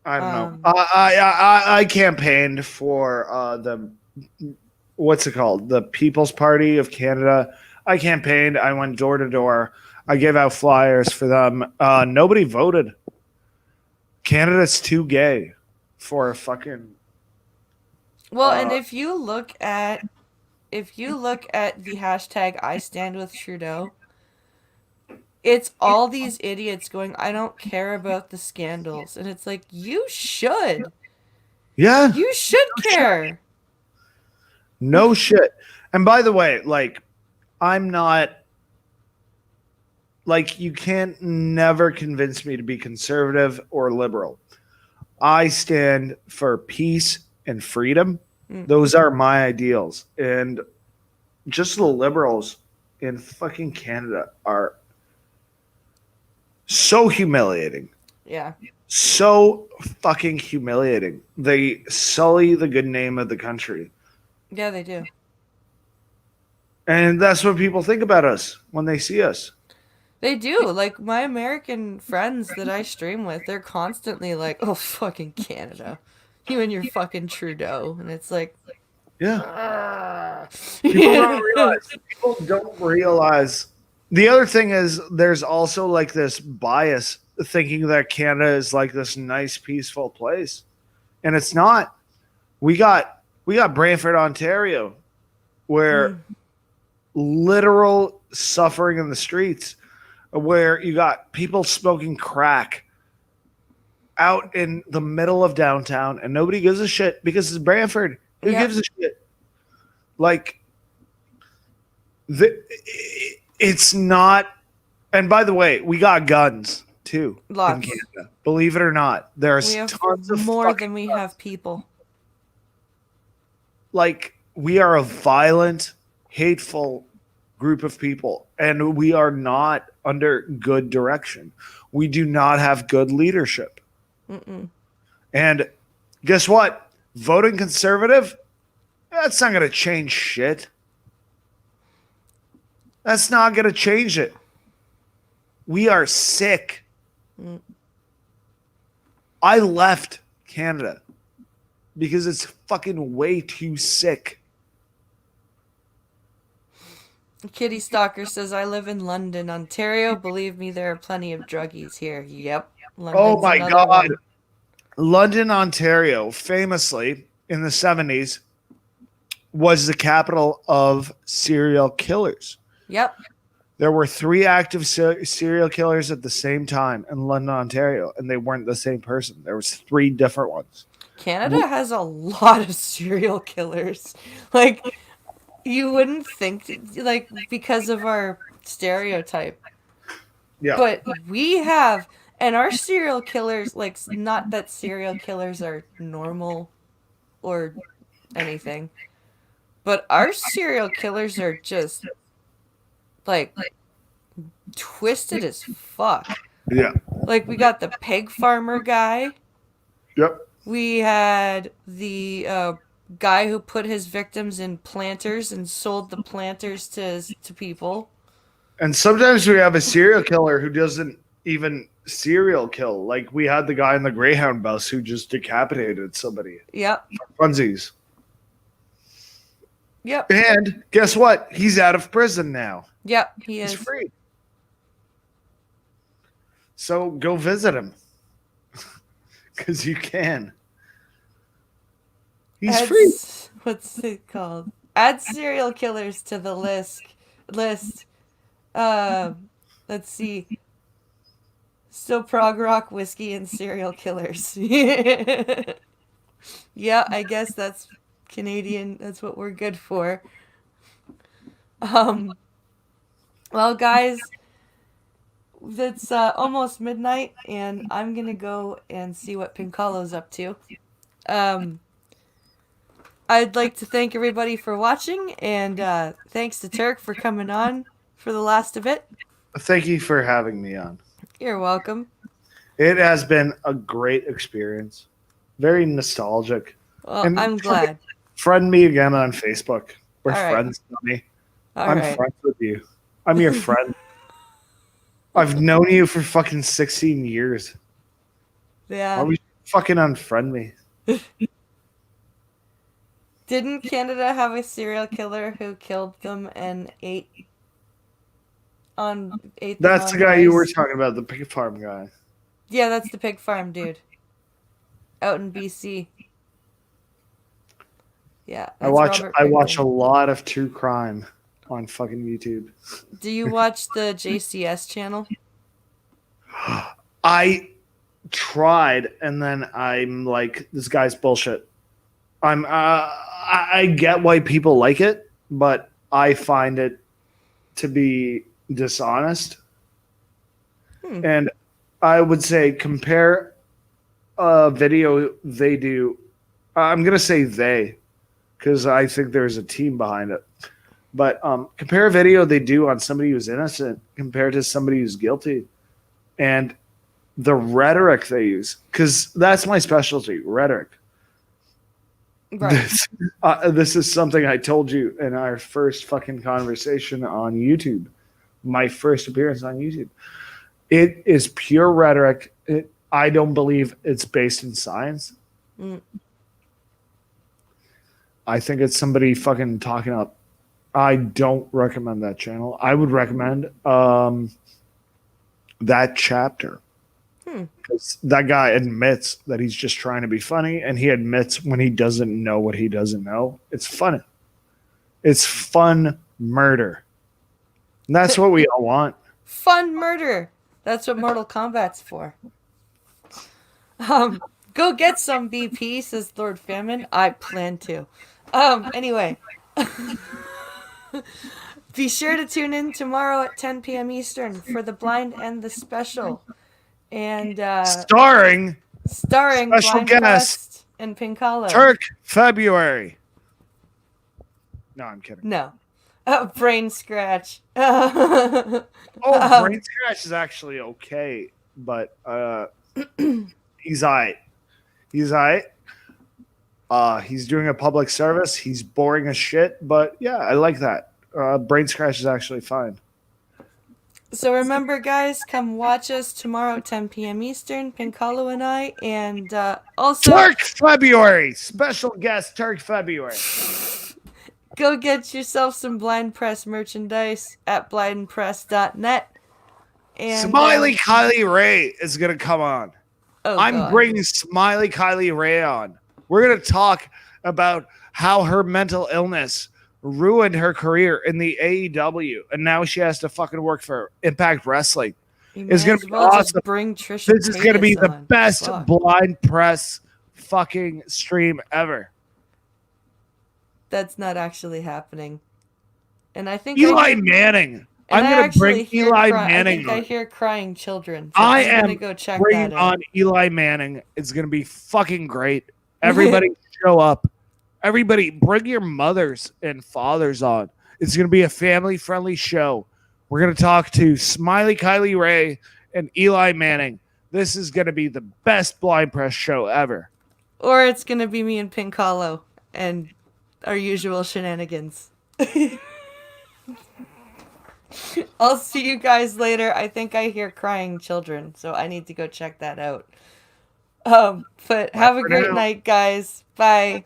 I don't know. I campaigned for the what's it called? The People's Party of Canada. I campaigned. I went door to door. I gave out flyers for them. Nobody voted. Canada's too gay for a fucking. Well, and if you look at the hashtag I stand with Trudeau, it's all these idiots going, I don't care about the scandals. And it's like, you should. Yeah. You should care. No shit. And by the way, like, I'm not. Like, you can't never convince me to be conservative or liberal. I stand for peace and freedom. Those are my ideals. And just the liberals in fucking Canada are so humiliating. Yeah. So fucking humiliating. They sully the good name of the country. Yeah, they do. And that's what people think about us when they see us. They do. Like my American friends that I stream with, they're constantly like, "Oh, fucking Canada. You and your fucking Trudeau." And it's like, Yeah. People don't realize. The other thing is there's also like this bias thinking that Canada is like this nice, peaceful place. And it's not. We got Brantford, Ontario, where literal suffering in the streets, where you got people smoking crack out in the middle of downtown and nobody gives a shit because it's Brantford. Who Yep. gives a shit? Like, it's not. And by the way, we got guns too Lots. in Canada. Believe it or not, there's We have tons of more fucking than we guns. have people. Like, we are a violent, hateful group of people, and we are not under good direction. We do not have good leadership. And guess what? Voting conservative, that's not going to change shit. That's not going to change it. We are sick. I left Canada because it's fucking way too sick. Kitty Stalker says, "I live in London, Ontario. Believe me, there are plenty of druggies here." Yep. London's Oh my another God. one. London, Ontario, famously in the 70s, was the capital of serial killers. Yep. There were 3 active serial killers at the same time in London, Ontario, and they weren't the same person. There was 3 different ones. Canada has a lot of serial killers. Like, you wouldn't think, like, because of our stereotype. Yeah. But we have, and our serial killers, like, not that serial killers are normal or anything, but our serial killers are just, like, twisted as fuck. Yeah. Like, we got the pig farmer guy. Yep. We had the guy who put his victims in planters and sold the planters to people. And sometimes we have a serial killer who doesn't even serial kill. Like, we had the guy in the Greyhound bus who just decapitated somebody. Yep. Funsies. Yep. And guess what? He's out of prison now. Yep. He He's is. free. So go visit him. Because you can. He's free. What's it called? Add serial killers to the list. Let's see. So prog rock, whiskey, and serial killers. Yeah, I guess that's Canadian. That's what we're good for. Well, guys, it's almost midnight, and I'm gonna go and see what Pincalo's up to. I'd like to thank everybody for watching, and thanks to Turk for coming on for the last of it. Thank you for having me on. You're welcome. It has been a great experience. Very nostalgic. Well, And I'm glad. Friend me again on Facebook. We're All right. friends, Tony. All I'm right. friends with you. I'm your friend. I've known you for fucking 16 years. Why Yeah. would you fucking unfriend me? Didn't Canada have a serial killer who killed them and ate them That's on the guy you were rice? talking about, the pig farm guy. Yeah, that's the pig farm dude. Out in BC. Yeah. I that's watch Robert I watch a Pickton. lot of true crime on fucking YouTube. Do you watch the JCS channel? I tried, and then I'm like, this guy's bullshit. I get why people like it, but I find it to be dishonest. And I would say compare a video they do. I'm gonna say they, because I think there's a team behind it. But compare a video they do on somebody who's innocent compared to somebody who's guilty, and the rhetoric they use, because that's my specialty, rhetoric. Right. This is something I told you in our first fucking conversation on YouTube, my first appearance on YouTube. It is pure rhetoric. I don't believe it's based in science. Mm. I think it's somebody fucking talking up. I don't recommend that channel. I would recommend that chapter. Because that guy admits that he's just trying to be funny, and he admits when he doesn't know what he doesn't know. It's funny. It's fun murder. And that's what we all want. Fun murder. That's what Mortal Kombat's for. Go get some BP, says Lord Famine. I plan to. Anyway. Be sure to tune in tomorrow at 10 p.m. Eastern for The Blind and the Special. And starring special Blind guest Pressed and Pinkalo. Turk February. No, I'm kidding. No. Brain Scratch. Brain Scratch is actually okay, but he's alright. He's alright. He's doing a public service. He's boring as shit, but yeah, I like that. Brain Scratch is actually fine. So remember, guys, come watch us tomorrow at 10 p.m. Eastern, Pinkalo and I, and also Turk February, special guest Turk February. Go get yourself some Blind Press merchandise at blindpress.net. And Smiley Kylie Ray is gonna come on. I'm bringing Smiley Kylie Ray on. We're gonna talk about how her mental illness ruined her career in the AEW, and now she has to fucking work for Impact Wrestling. It's gonna be awesome. Bring Trisha This is gonna be the on. best Fuck. Blind Press fucking stream ever. That's not actually happening. And I think Eli Manning. I'm gonna bring Eli Manning. I hear crying children. So I I'm am gonna go check bringing that on Eli Manning. It's gonna be fucking great. Everybody show up. Everybody bring your mothers and fathers on. It's gonna be a family-friendly show. We're gonna talk to Smiley Kylie Ray and Eli Manning. This is gonna be the best Blind Press show ever. Or it's gonna be me and Pinkalo and our usual shenanigans. I'll see you guys later. I think I hear crying children, so I need to go check that out. But have a great night, guys. Bye.